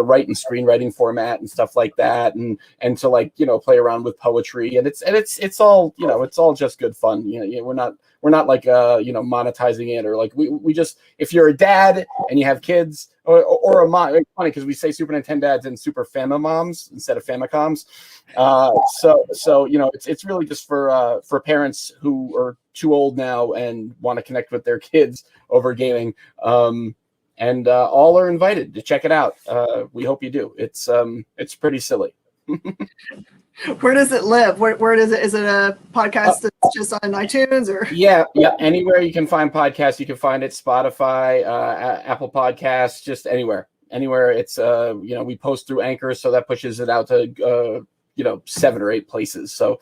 write in screenwriting format and stuff like that, and to like play around with poetry, and it's all it's all just good fun. We're not like monetizing it, or like we just, if you're a dad and you have kids, or a mom, it's funny because we say Super Nintendo dads and Super Famamoms instead of Famicoms. So it's really just for parents who are too old now and want to connect with their kids over gaming. And all are invited to check it out. We hope you do. It's pretty silly. Where does it live? Where does it? Is it a podcast that's just on iTunes or? Yeah. Anywhere you can find podcasts, you can find it. Spotify, Apple Podcasts, just anywhere. It's we post through Anchor, so that pushes it out to 7 or 8 places. So,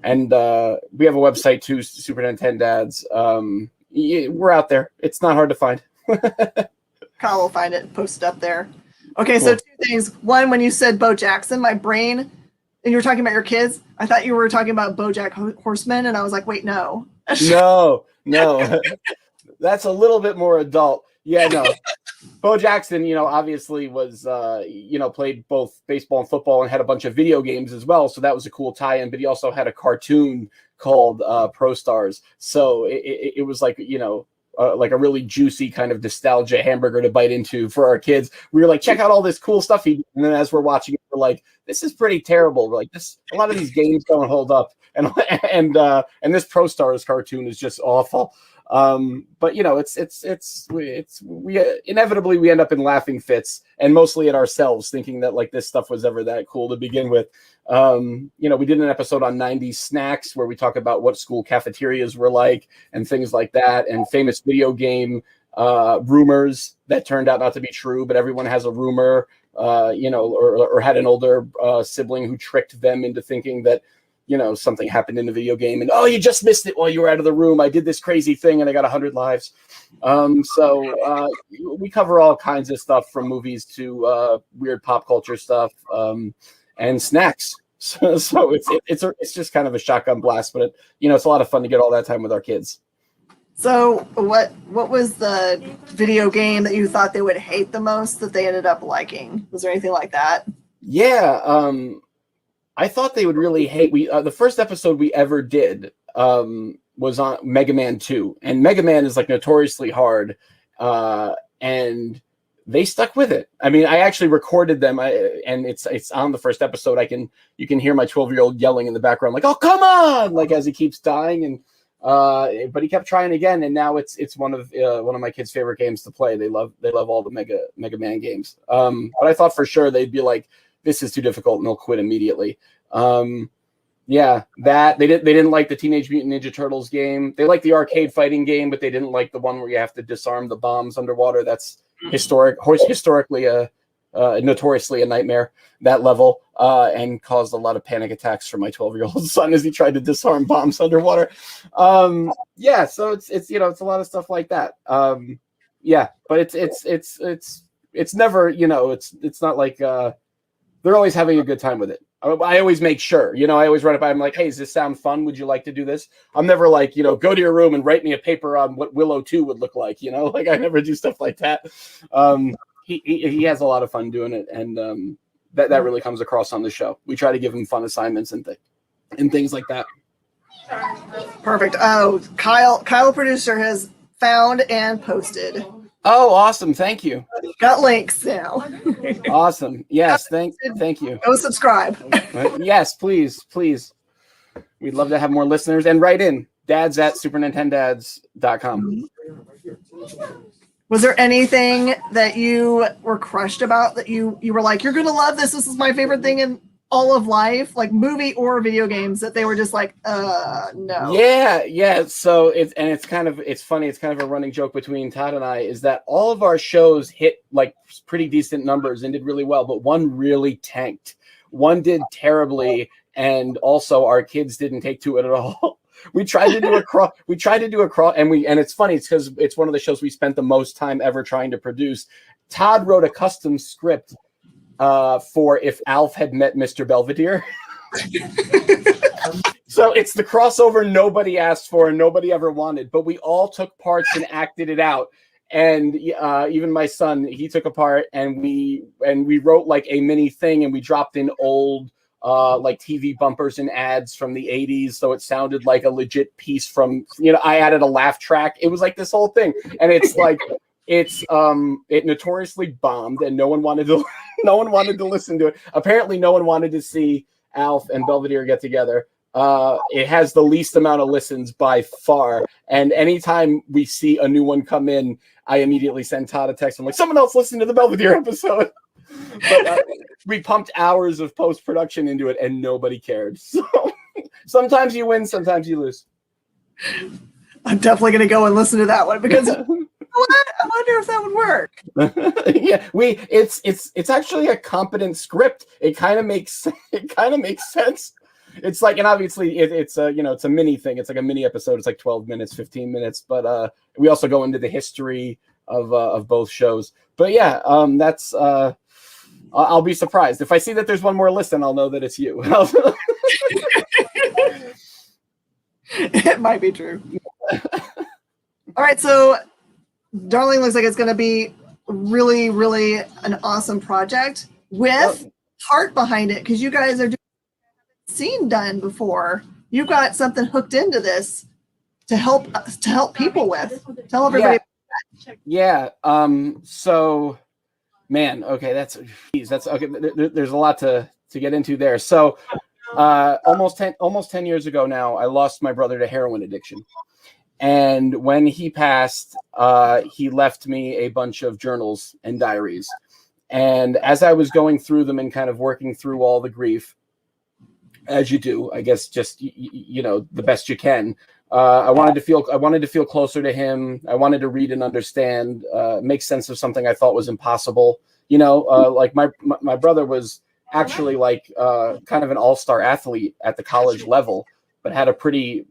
and we have a website too, Super Nintendo Dads. We're out there. It's not hard to find. Kyle will find it and post it up there. Okay, cool. So 2 things. One, when you said Bo Jackson, my brain, and you were talking about your kids, I thought you were talking about BoJack Horseman, and I was like, wait, no. No. That's a little bit more adult. Yeah, no. Bo Jackson, obviously was, played both baseball and football and had a bunch of video games as well. So that was a cool tie-in, but he also had a cartoon called Pro Stars. So it was like, like a really juicy kind of nostalgia hamburger to bite into for our kids. We were like, check out all this cool stuff he did. And then as we're watching it, we're like, this is pretty terrible. We're like, a lot of these games don't hold up. And this Pro Stars cartoon is just awful. But we inevitably we end up in laughing fits, and mostly at ourselves, thinking that like this stuff was ever that cool to begin with. We did an episode on 90s snacks where we talk about what school cafeterias were like and things like that, and famous video game rumors that turned out not to be true, but everyone has a rumor, or had an older sibling who tricked them into thinking that something happened in the video game, and you just missed it while you were out of the room. I did this crazy thing and I got 100 lives. So we cover all kinds of stuff, from movies to weird pop culture stuff, and snacks. So it's just kind of a shotgun blast, but it's a lot of fun to get all that time with our kids. So what was the video game that you thought they would hate the most that they ended up liking? Was there anything like that? Yeah. I thought they would really hate. The first episode we ever did was on Mega Man 2, and Mega Man is like notoriously hard, and they stuck with it. I mean, I actually recorded them, and it's on the first episode. You can hear my 12-year-old yelling in the background, like, "Oh, come on!" like as he keeps dying, and but he kept trying again, and now it's one of my kids' favorite games to play. They love all the Mega Man games. But I thought for sure they'd be like, this is too difficult, and they'll quit immediately. That they didn't like the Teenage Mutant Ninja Turtles game. They liked the arcade fighting game, but they didn't like the one where you have to disarm the bombs underwater. That's historically notoriously a nightmare, that level, and caused a lot of panic attacks for my 12-year-old son as he tried to disarm bombs underwater. So it's a lot of stuff like that. But it's it's never, it's not like they're always having a good time with it. I always make sure, I always run it by. I'm like, hey, does this sound fun? Would you like to do this? I'm never like, go to your room and write me a paper on what Willow 2 would look like. Like I never do stuff like that. He has a lot of fun doing it, and that really comes across on the show. We try to give him fun assignments and things like that. Perfect. Oh, Kyle producer has found and posted. Oh, awesome. Thank you. Got links now. Awesome. Yes. Thank you. Go subscribe. Yes, please. We'd love to have more listeners, and write in dads@supernintendads.com. Was there anything that you were crushed about that you were like, you're going to love this. This is my favorite thing in all of life, like movie or video games, that they were just like, no. Yeah. So it's funny. It's kind of a running joke between Todd and I, is that all of our shows hit like pretty decent numbers and did really well, but one really tanked. One did terribly, and also our kids didn't take to it at all. We tried to do a cross, and it's funny. It's because it's one of the shows we spent the most time ever trying to produce. Todd wrote a custom script for if Alf had met Mr. Belvedere. So it's the crossover nobody asked for and nobody ever wanted, but we all took parts and acted it out. And even my son, he took a part, and we wrote like a mini thing, and we dropped in old like TV bumpers and ads from the 80s, so it sounded like a legit piece from, I added a laugh track. It was like this whole thing, and it's like it notoriously bombed, and no one wanted to listen to it. Apparently no one wanted to see Alf and Belvedere get together. It has the least amount of listens by far, and anytime we see a new one come in, I immediately send Todd a text. I'm like, someone else listened to the Belvedere episode. But we pumped hours of post-production into it, and nobody cared. So sometimes you win, sometimes you lose. I'm definitely going to go and listen to that one, because I wonder if that would work. Yeah, it's actually a competent script. It kind of makes sense. It's like, and obviously it's a mini thing. It's like a mini episode. It's like 12 minutes, 15 minutes. But we also go into the history of both shows. But yeah, that's. I'll be surprised if I see that there's one more listen. I'll know that it's you. It might be true. All right, so Darling looks like it's going to be really, really an awesome project with heart behind it, because you guys are doing seen done before. You've got something hooked into this to help people with. Tell everybody. Yeah. So, man. Okay, that's okay. There's a lot to get into there. So, almost 10 years ago now, I lost my brother to heroin addiction. And when he passed, he left me a bunch of journals and diaries. And as I was going through them and kind of working through all the grief, as you do, I guess, just the best you can. I wanted to feel closer to him. I wanted to read and understand, make sense of something I thought was impossible. Like my brother was actually like kind of an all-star athlete at the college level, but had a pretty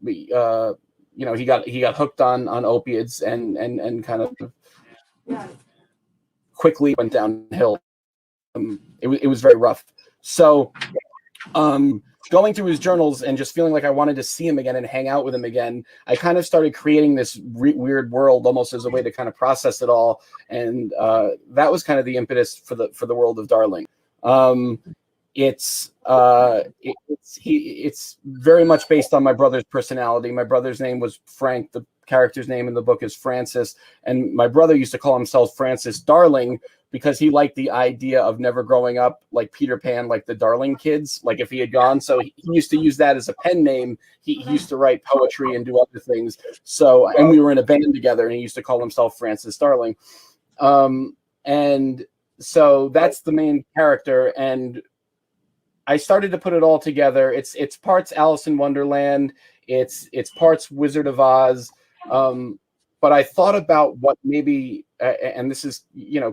he got hooked on opiates and kind of quickly went downhill. It was very rough. So going through his journals and just feeling like I wanted to see him again and hang out with him again, I kind of started creating this weird world almost as a way to kind of process it all. And that was kind of the impetus for the world of Darling. It's very much based on my brother's personality. My brother's name was Frank. The character's name in the book is Francis. And my brother used to call himself Francis Darling because he liked the idea of never growing up like Peter Pan, like the Darling kids, like if he had gone. So he used to use that as a pen name. He used to write poetry and do other things. So, and we were in a band together, and he used to call himself Francis Darling. And so that's the main character. And I started to put it all together. It's parts Alice in Wonderland. It's parts Wizard of Oz. But I thought about what maybe, and this is,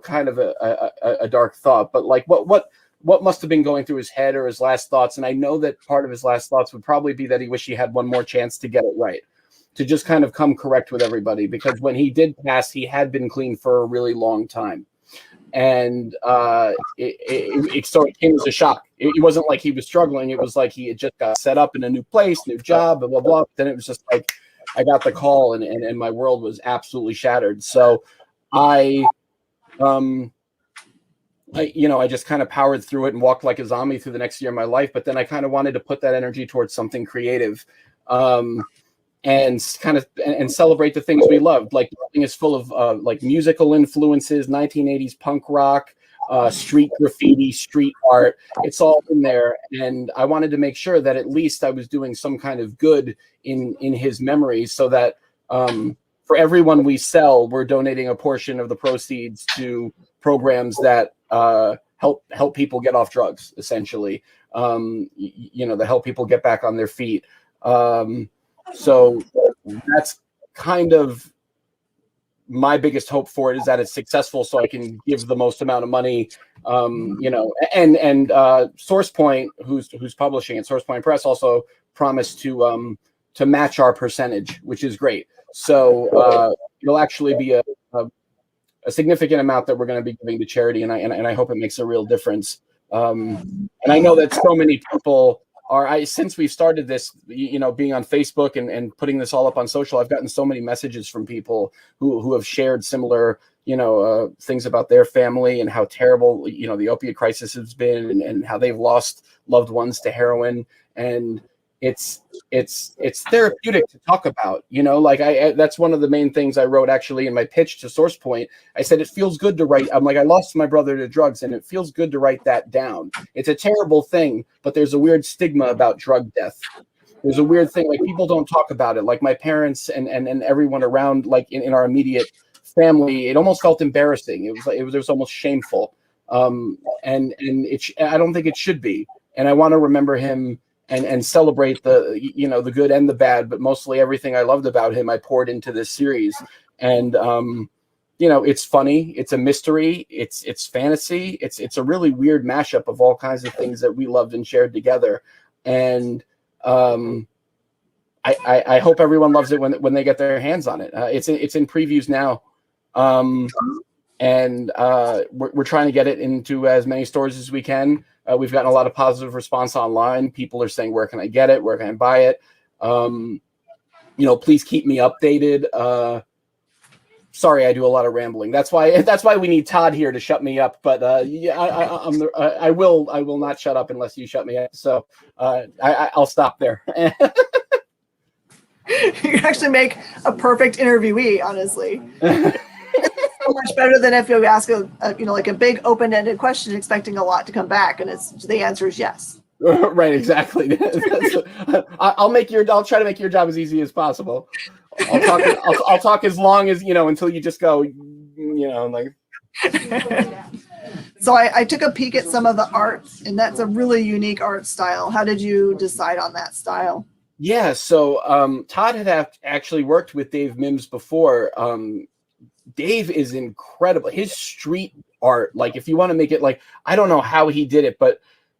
kind of a dark thought, but like what must have been going through his head or his last thoughts. And I know that part of his last thoughts would probably be that he wished he had one more chance to get it right, to just kind of come correct with everybody. Because when he did pass, he had been clean for a really long time. And it came as a shock. It wasn't like he was struggling. It was like he had just got set up in a new place, new job, blah, blah, blah. Then it was just like, I got the call and my world was absolutely shattered. So I just kind of powered through it and walked like a zombie through the next year of my life. But then I kind of wanted to put that energy towards something creative, and celebrate the things we loved. Like, everything is full of like musical influences, 1980s punk rock, street graffiti, street art. It's all in there. And I wanted to make sure that at least I was doing some kind of good in his memory, so that for everyone we sell, we're donating a portion of the proceeds to programs that help people get off drugs, essentially, to help people get back on their feet. So that's kind of my biggest hope for it, is that it's successful, so I can give the most amount of money. And SourcePoint, who's publishing it, SourcePoint Press, also promised to match our percentage, which is great. So it'll actually be a significant amount that we're going to be giving to charity, and I hope it makes a real difference. And I know that so many people since we've started this, being on Facebook and putting this all up on social, I've gotten so many messages from people who have shared similar, things about their family and how terrible, the opiate crisis has been, and how they've lost loved ones to heroin. And it's therapeutic to talk about, that's one of the main things I wrote actually in my pitch to SourcePoint. I said, it feels good to write. I'm like, I lost my brother to drugs, and it feels good to write that down. It's a terrible thing, but there's a weird stigma about drug death. There's a weird thing, like, people don't talk about it. Like, my parents and everyone around, like in our immediate family, it almost felt embarrassing. It was almost shameful. And I don't think it should be. And I want to remember him and celebrate the good and the bad, but mostly everything I loved about him, I poured into this series. And, it's funny, it's a mystery, it's fantasy. It's a really weird mashup of all kinds of things that we loved and shared together. And, I hope everyone loves it when they get their hands on it. It's in previews now. And we're trying to get it into as many stores as we can. We've gotten a lot of positive response online. People are saying, where can I get it? Where can I buy it? Please keep me updated. Sorry, I do a lot of rambling. That's why we need Todd here to shut me up. But I will not shut up unless you shut me up. So I'll stop there. You actually make a perfect interviewee, honestly. So much better than if you ask a big open-ended question expecting a lot to come back, and the answer is yes. Right, exactly. I'll try to make your job as easy as possible. I'll talk as long as until you just go, like. So I took a peek at some of the art, and that's a really unique art style. How did you decide on that style? Yeah, so Todd had actually worked with Dave Mims before. Dave is incredible. His street art, like, if you want to make it, like, I don't know how he did it, but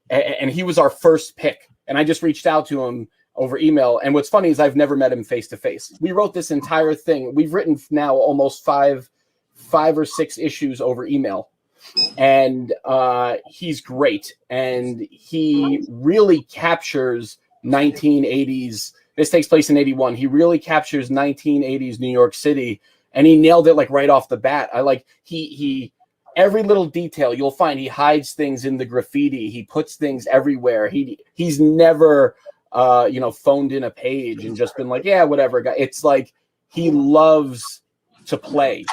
and he was our first pick. And I just reached out to him over email. And what's funny is I've never met him face to face. We wrote this entire thing. We've written now almost five or six issues over email. And he's great. And he really captures 1980s. This takes place in 81. He really captures 1980s New York City. And he nailed it, like, right off the bat. He every little detail you'll find. He hides things in the graffiti. He puts things everywhere. He's never phoned in a page and just been like, yeah, whatever. It's like he loves to play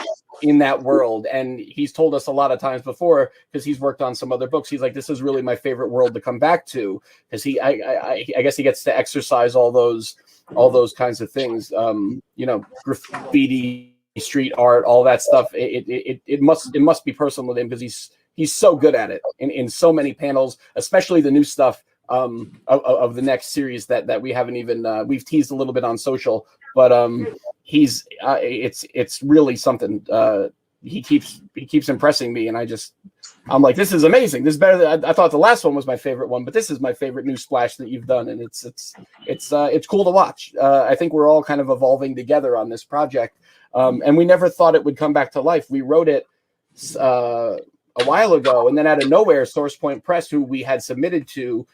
in that world. And he's told us a lot of times before, because he's worked on some other books, he's like, this is really my favorite world to come back to, because I guess he gets to exercise all those kinds of things. Graffiti, street art, all that stuff. It must be personal with him, because he's so good at it in so many panels, especially the new stuff of the next series that we haven't even we've teased a little bit on social, but it's really something. He keeps impressing me, and I'm like, this is amazing. This is better than I thought. The last one was my favorite one, but this is my favorite new splash that you've done, and it's cool to watch. I think we're all kind of evolving together on this project. And we never thought it would come back to life. We wrote it a while ago, and then out of nowhere, Source Point Press, who we had submitted to,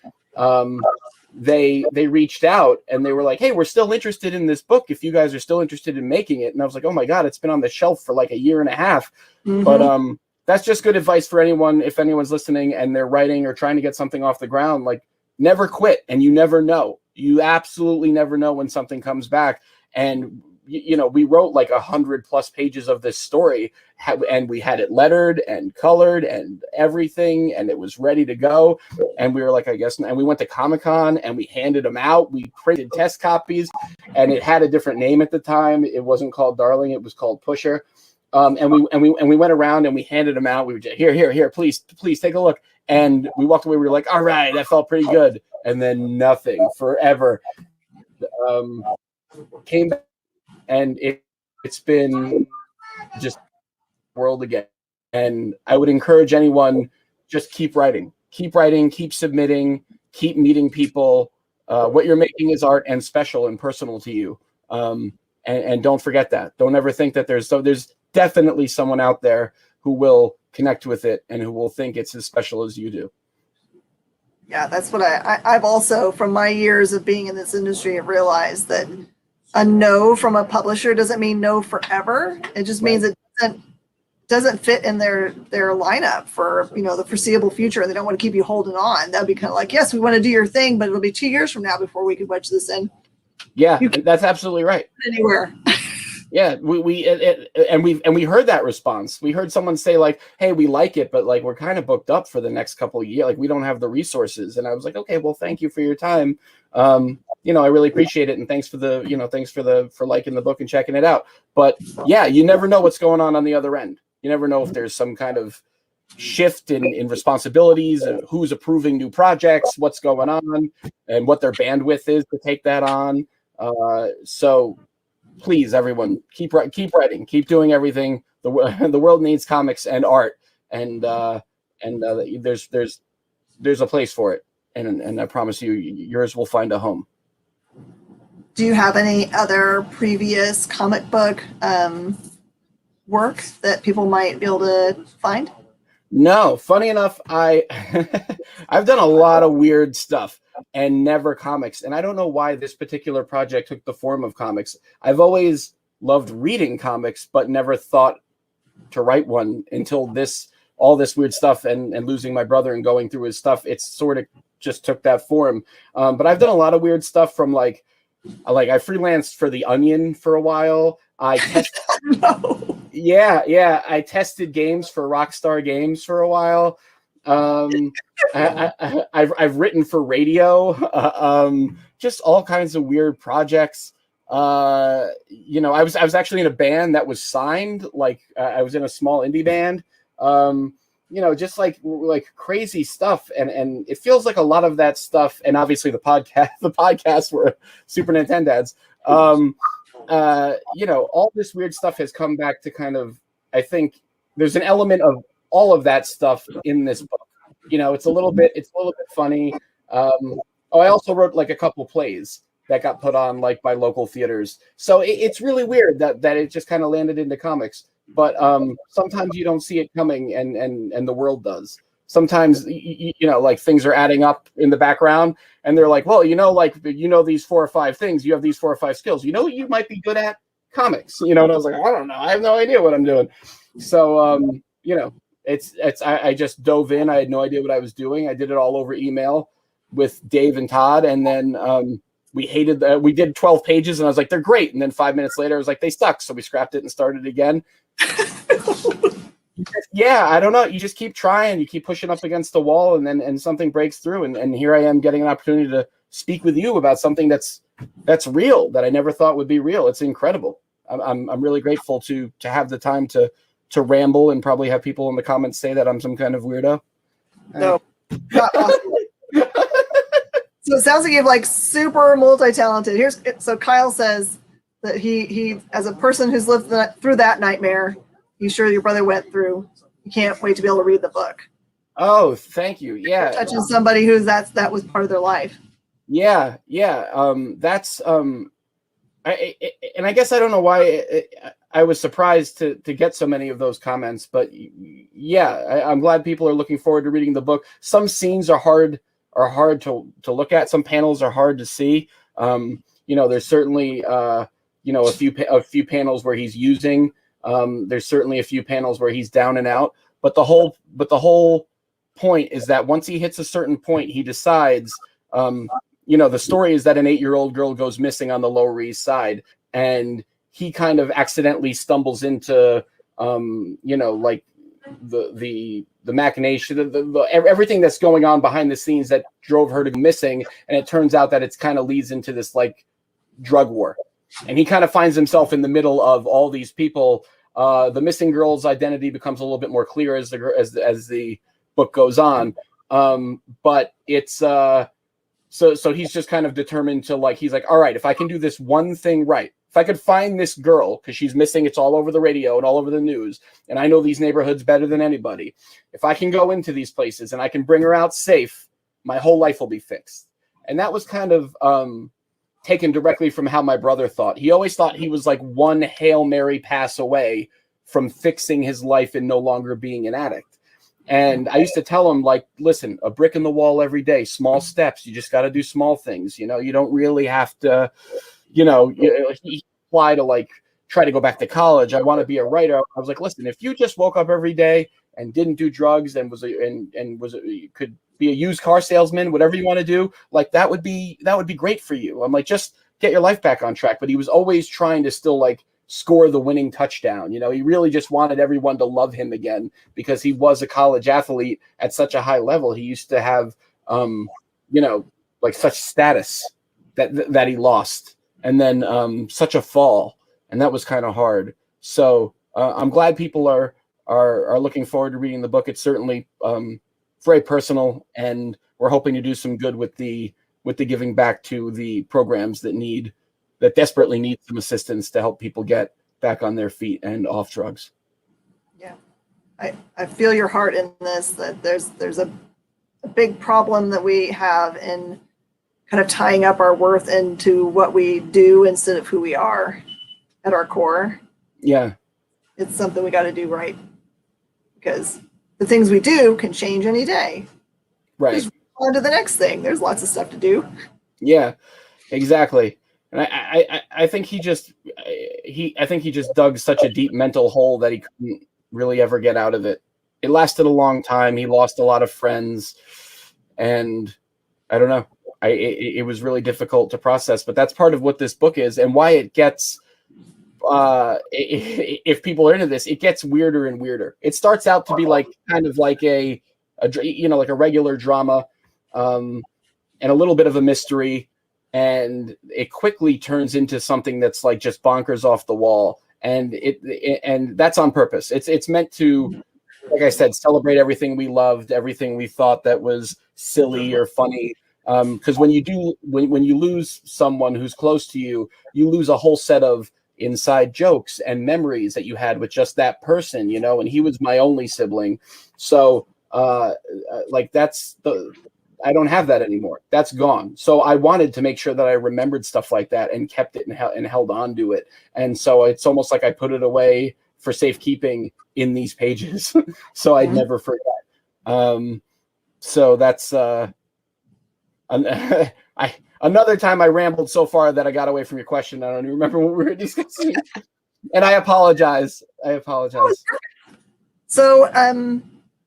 they reached out and they were like, hey, we're still interested in this book if you guys are still interested in making it. And I was like, oh my God, it's been on the shelf for like a year and a half. But that's just good advice for anyone, if anyone's listening and they're writing or trying to get something off the ground. Like, never quit, and you never know. You absolutely never know when something comes back. And you know, we wrote like 100+ pages of this story, and we had it lettered and colored and everything, and it was ready to go. And we were like, I guess, and we went to Comic-Con and we handed them out. We printed test copies, and it had a different name at the time. It wasn't called Darling; it was called Pusher. And we went around and we handed them out. We were just, here, please take a look. And we walked away. We were like, all right, that felt pretty good. And then nothing forever. Came back. And it's been just world again. And I would encourage anyone, just keep writing, keep submitting, keep meeting people. What you're making is art and special and personal to you. And don't forget that. Don't ever think that there's definitely someone out there who will connect with it and who will think it's as special as you do. Yeah, that's what I've also, from my years of being in this industry, have realized that a no from a publisher doesn't mean no forever. It just means it doesn't fit in their lineup for, you know, the foreseeable future. They don't want to keep you holding on. That'd be kind of like, yes, we want to do your thing, but it'll be 2 years from now before we can wedge this in. Yeah, that's absolutely right. Anywhere. Yeah, we heard that response. We heard someone say like, "Hey, we like it, but like we're kind of booked up for the next couple of years. Like we don't have the resources." And I was like, "Okay, well, thank you for your time. You know, I really appreciate it, and thanks for liking the book and checking it out." But yeah, you never know what's going on the other end. You never know if there's some kind of shift in responsibilities, who's approving new projects, what's going on, and what their bandwidth is to take that on. So please, everyone, keep writing, keep doing everything. The world needs comics and art, and there's a place for it, and I promise you, yours will find a home. Do you have any other previous comic book work that people might be able to find? No, funny enough, I've done a lot of weird stuff and never comics. And I don't know why this particular project took the form of comics. I've always loved reading comics, but never thought to write one until all this weird stuff and losing my brother and going through his stuff. It sort of just took that form. But I've done a lot of weird stuff from like I freelanced for The Onion for a while. I tested. No. Yeah. I tested games for Rockstar Games for a while. I've written for radio. Just all kinds of weird projects. You know, I was actually in a band that was signed. Like I was in a small indie band. You know, just like crazy stuff, and it feels like a lot of that stuff. And obviously the podcasts were Super Nintendads. You know, all this weird stuff has come back to kind of, I think there's an element of all of that stuff in this book. You know, it's a little bit funny. I also wrote like a couple plays that got put on like by local theaters. So it's really weird that it just kind of landed into comics. But sometimes you don't see it coming, and the world does. Sometimes you know, like things are adding up in the background, and they're like, well, you know, like these 4 or 5 things, you have these 4 or 5 skills. You know what you might be good at? Comics. You know, and I was like, I don't know, I have no idea what I'm doing. So you know, I just dove in. I had no idea what I was doing. I did it all over email with Dave and Todd, and then we did 12 pages, and I was like, they're great. And then 5 minutes later, I was like, they suck. So we scrapped it and started again. Yeah, I don't know. You just keep trying. You keep pushing up against the wall, and something breaks through. And here I am getting an opportunity to speak with you about something that's real, that I never thought would be real. It's incredible. I'm really grateful to have the time to ramble and probably have people in the comments say that I'm some kind of weirdo. No, not possible. So it sounds like you're like super multi-talented. So Kyle says that he as a person who's lived through that nightmare, he's sure your brother went through. You can't wait to be able to read the book. Oh, thank you. Yeah, touching somebody who's that was part of their life. Yeah. That's and I guess I don't know why I was surprised to get so many of those comments, but yeah, I'm glad people are looking forward to reading the book. Some scenes are hard to look at. Some panels are hard to see. There's certainly a few panels where he's using. There's certainly a few panels where he's down and out. But the whole point is that once he hits a certain point, he decides. The story is that an 8-year-old girl goes missing on the Lower East Side, and he kind of accidentally stumbles into, like the machination, everything that's going on behind the scenes that drove her to go missing. And it turns out that it's kind of leads into this like drug war. And he kind of finds himself in the middle of all these people. The missing girl's identity becomes a little bit more clear as the book goes on. But it's, so he's just kind of determined to he's like, all right, if I can do this one thing right, if I could find this girl, because she's missing, it's all over the radio and all over the news, and I know these neighborhoods better than anybody. If I can go into these places and I can bring her out safe, my whole life will be fixed. And that was kind of taken directly from how my brother thought. He always thought he was like one Hail Mary pass away from fixing his life and no longer being an addict. And I used to tell him, listen, a brick in the wall every day, small steps. You just got to do small things. You don't really have to, he apply to try to go back to college. I want to be a writer. I was like, listen, if you just woke up every day and didn't do drugs and could be a used car salesman, whatever you want to do, that would be great for you. I'm like, just get your life back on track. But he was always trying to still score the winning touchdown. He really just wanted everyone to love him again because he was a college athlete at such a high level. He used to have, such status that he lost, and then such a fall, and that was kind of hard. So I'm glad people are looking forward to reading the book. It's certainly very personal, and we're hoping to do some good with the giving back to the programs that desperately need some assistance to help people get back on their feet and off drugs. Yeah, I feel your heart in this, that there's a big problem that we have in kind of tying up our worth into what we do instead of who we are at our core. Yeah. It's something we got to do right, because the things we do can change any day. Right. Just on to the next thing. There's lots of stuff to do. Yeah, exactly. And I think he just dug such a deep mental hole that he couldn't really ever get out of it. It lasted a long time. He lost a lot of friends, and I don't know. It was really difficult to process. But that's part of what this book is, and why it gets. If people are into this, it gets weirder and weirder. It starts out to be kind of like a regular drama, and a little bit of a mystery. And it quickly turns into something that's just bonkers off the wall, and and that's on purpose. It's meant to, like I said, celebrate everything we loved, everything we thought that was silly or funny. Because when you lose someone who's close to you, you lose a whole set of inside jokes and memories that you had with just that person, And he was my only sibling, so that's the. I don't have that anymore. That's gone. So I wanted to make sure that I remembered stuff like that and kept it and held on to it. And so it's almost like I put it away for safekeeping in these pages, so I'd never forget. So that's another time I rambled so far that I got away from your question. I don't even remember what we were discussing, and I apologize. So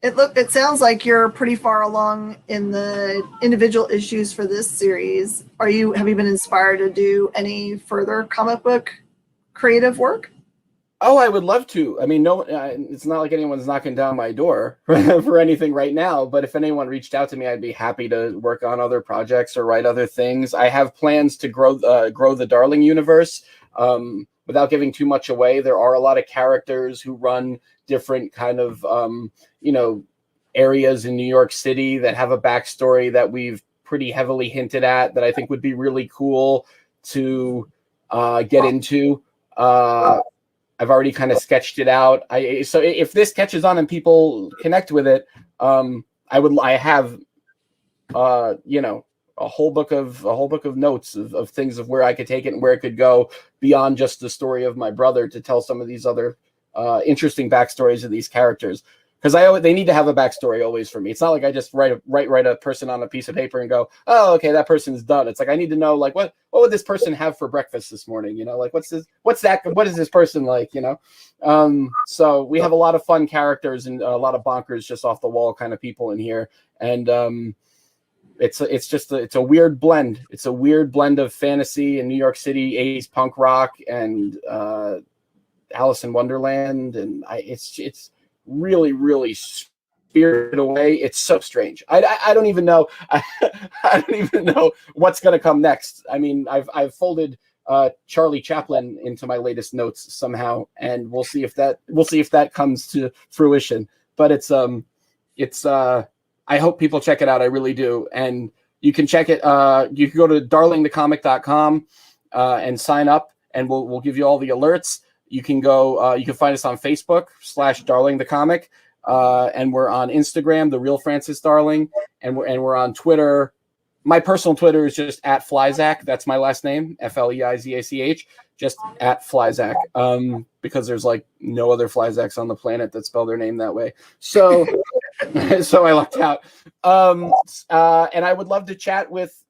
it sounds like you're pretty far along in the individual issues for this series. Have you been inspired to do any further comic book creative work? Oh, I would love to. I mean, no, it's not like anyone's knocking down my door for anything right now. But if anyone reached out to me, I'd be happy to work on other projects or write other things. I have plans to grow the Darling universe. Without giving too much away, there are a lot of characters who run different kind of, areas in New York City that have a backstory that we've pretty heavily hinted at that I think would be really cool to get into. I've already kind of sketched it out. So if this catches on and people connect with it, I have a whole book of notes of things of where I could take it and where it could go beyond just the story of my brother, to tell some of these other interesting backstories of these characters. Because they need to have a backstory always for me. It's not like I just write a person on a piece of paper and go, oh, okay, that person's done. It's like I need to know, like, what would this person have for breakfast this morning? You know, like what is this person like? You know, so we have a lot of fun characters and a lot of bonkers, just off the wall kind of people in here, and it's a weird blend. It's a weird blend of fantasy and New York City 80s punk rock and Alice in Wonderland, and it's really, really spirited away. It's so strange. I don't even know. I don't even know what's going to come next. I mean, I've folded Charlie Chaplin into my latest notes somehow, and we'll see if that comes to fruition. But it's I hope people check it out. I really do. And you can check it. You can go to darlingthecomic.com and sign up, and we'll give you all the alerts. You can go. You can find us on Facebook /DarlingTheComic, and we're on Instagram, The Real Francis Darling, and we're on Twitter. My personal Twitter is just @Flyzach. That's my last name, FLEIZACH. Just @Flyzach, because there's like no other Flyzachs on the planet that spell their name that way. So, so I lucked out. And I would love to chat with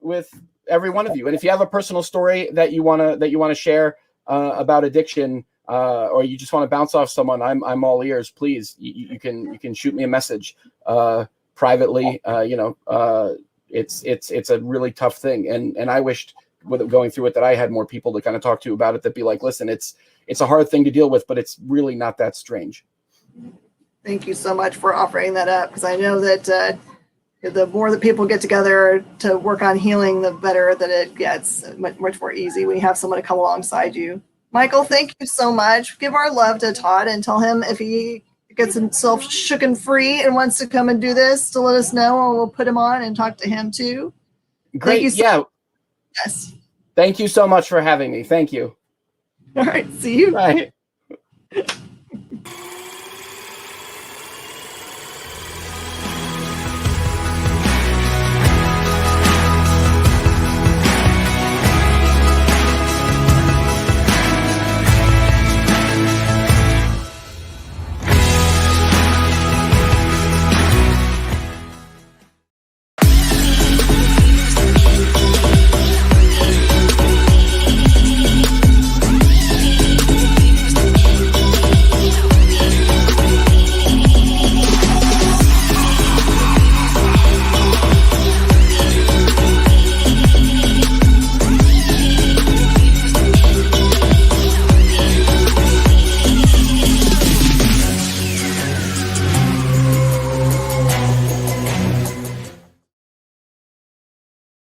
every one of you. And if you have a personal story that you wanna share about addiction, or you just want to bounce off someone, I'm all ears. Please, you can shoot me a message privately. It's a really tough thing, and I wished, with going through it, that I had more people to kind of talk to about it, that be like, listen, it's a hard thing to deal with, but it's really not that strange. Thank you so much for offering that up, because I know that the more that people get together to work on healing, the better that it gets. Much more easy when you have someone to come alongside you. Michael, thank you so much. Give our love to Todd and tell him if he gets himself shook and free and wants to come and do this, to let us know, and we'll put him on and talk to him too. Great. Yes. Thank you so much for having me. Thank you. All right. See you. Bye.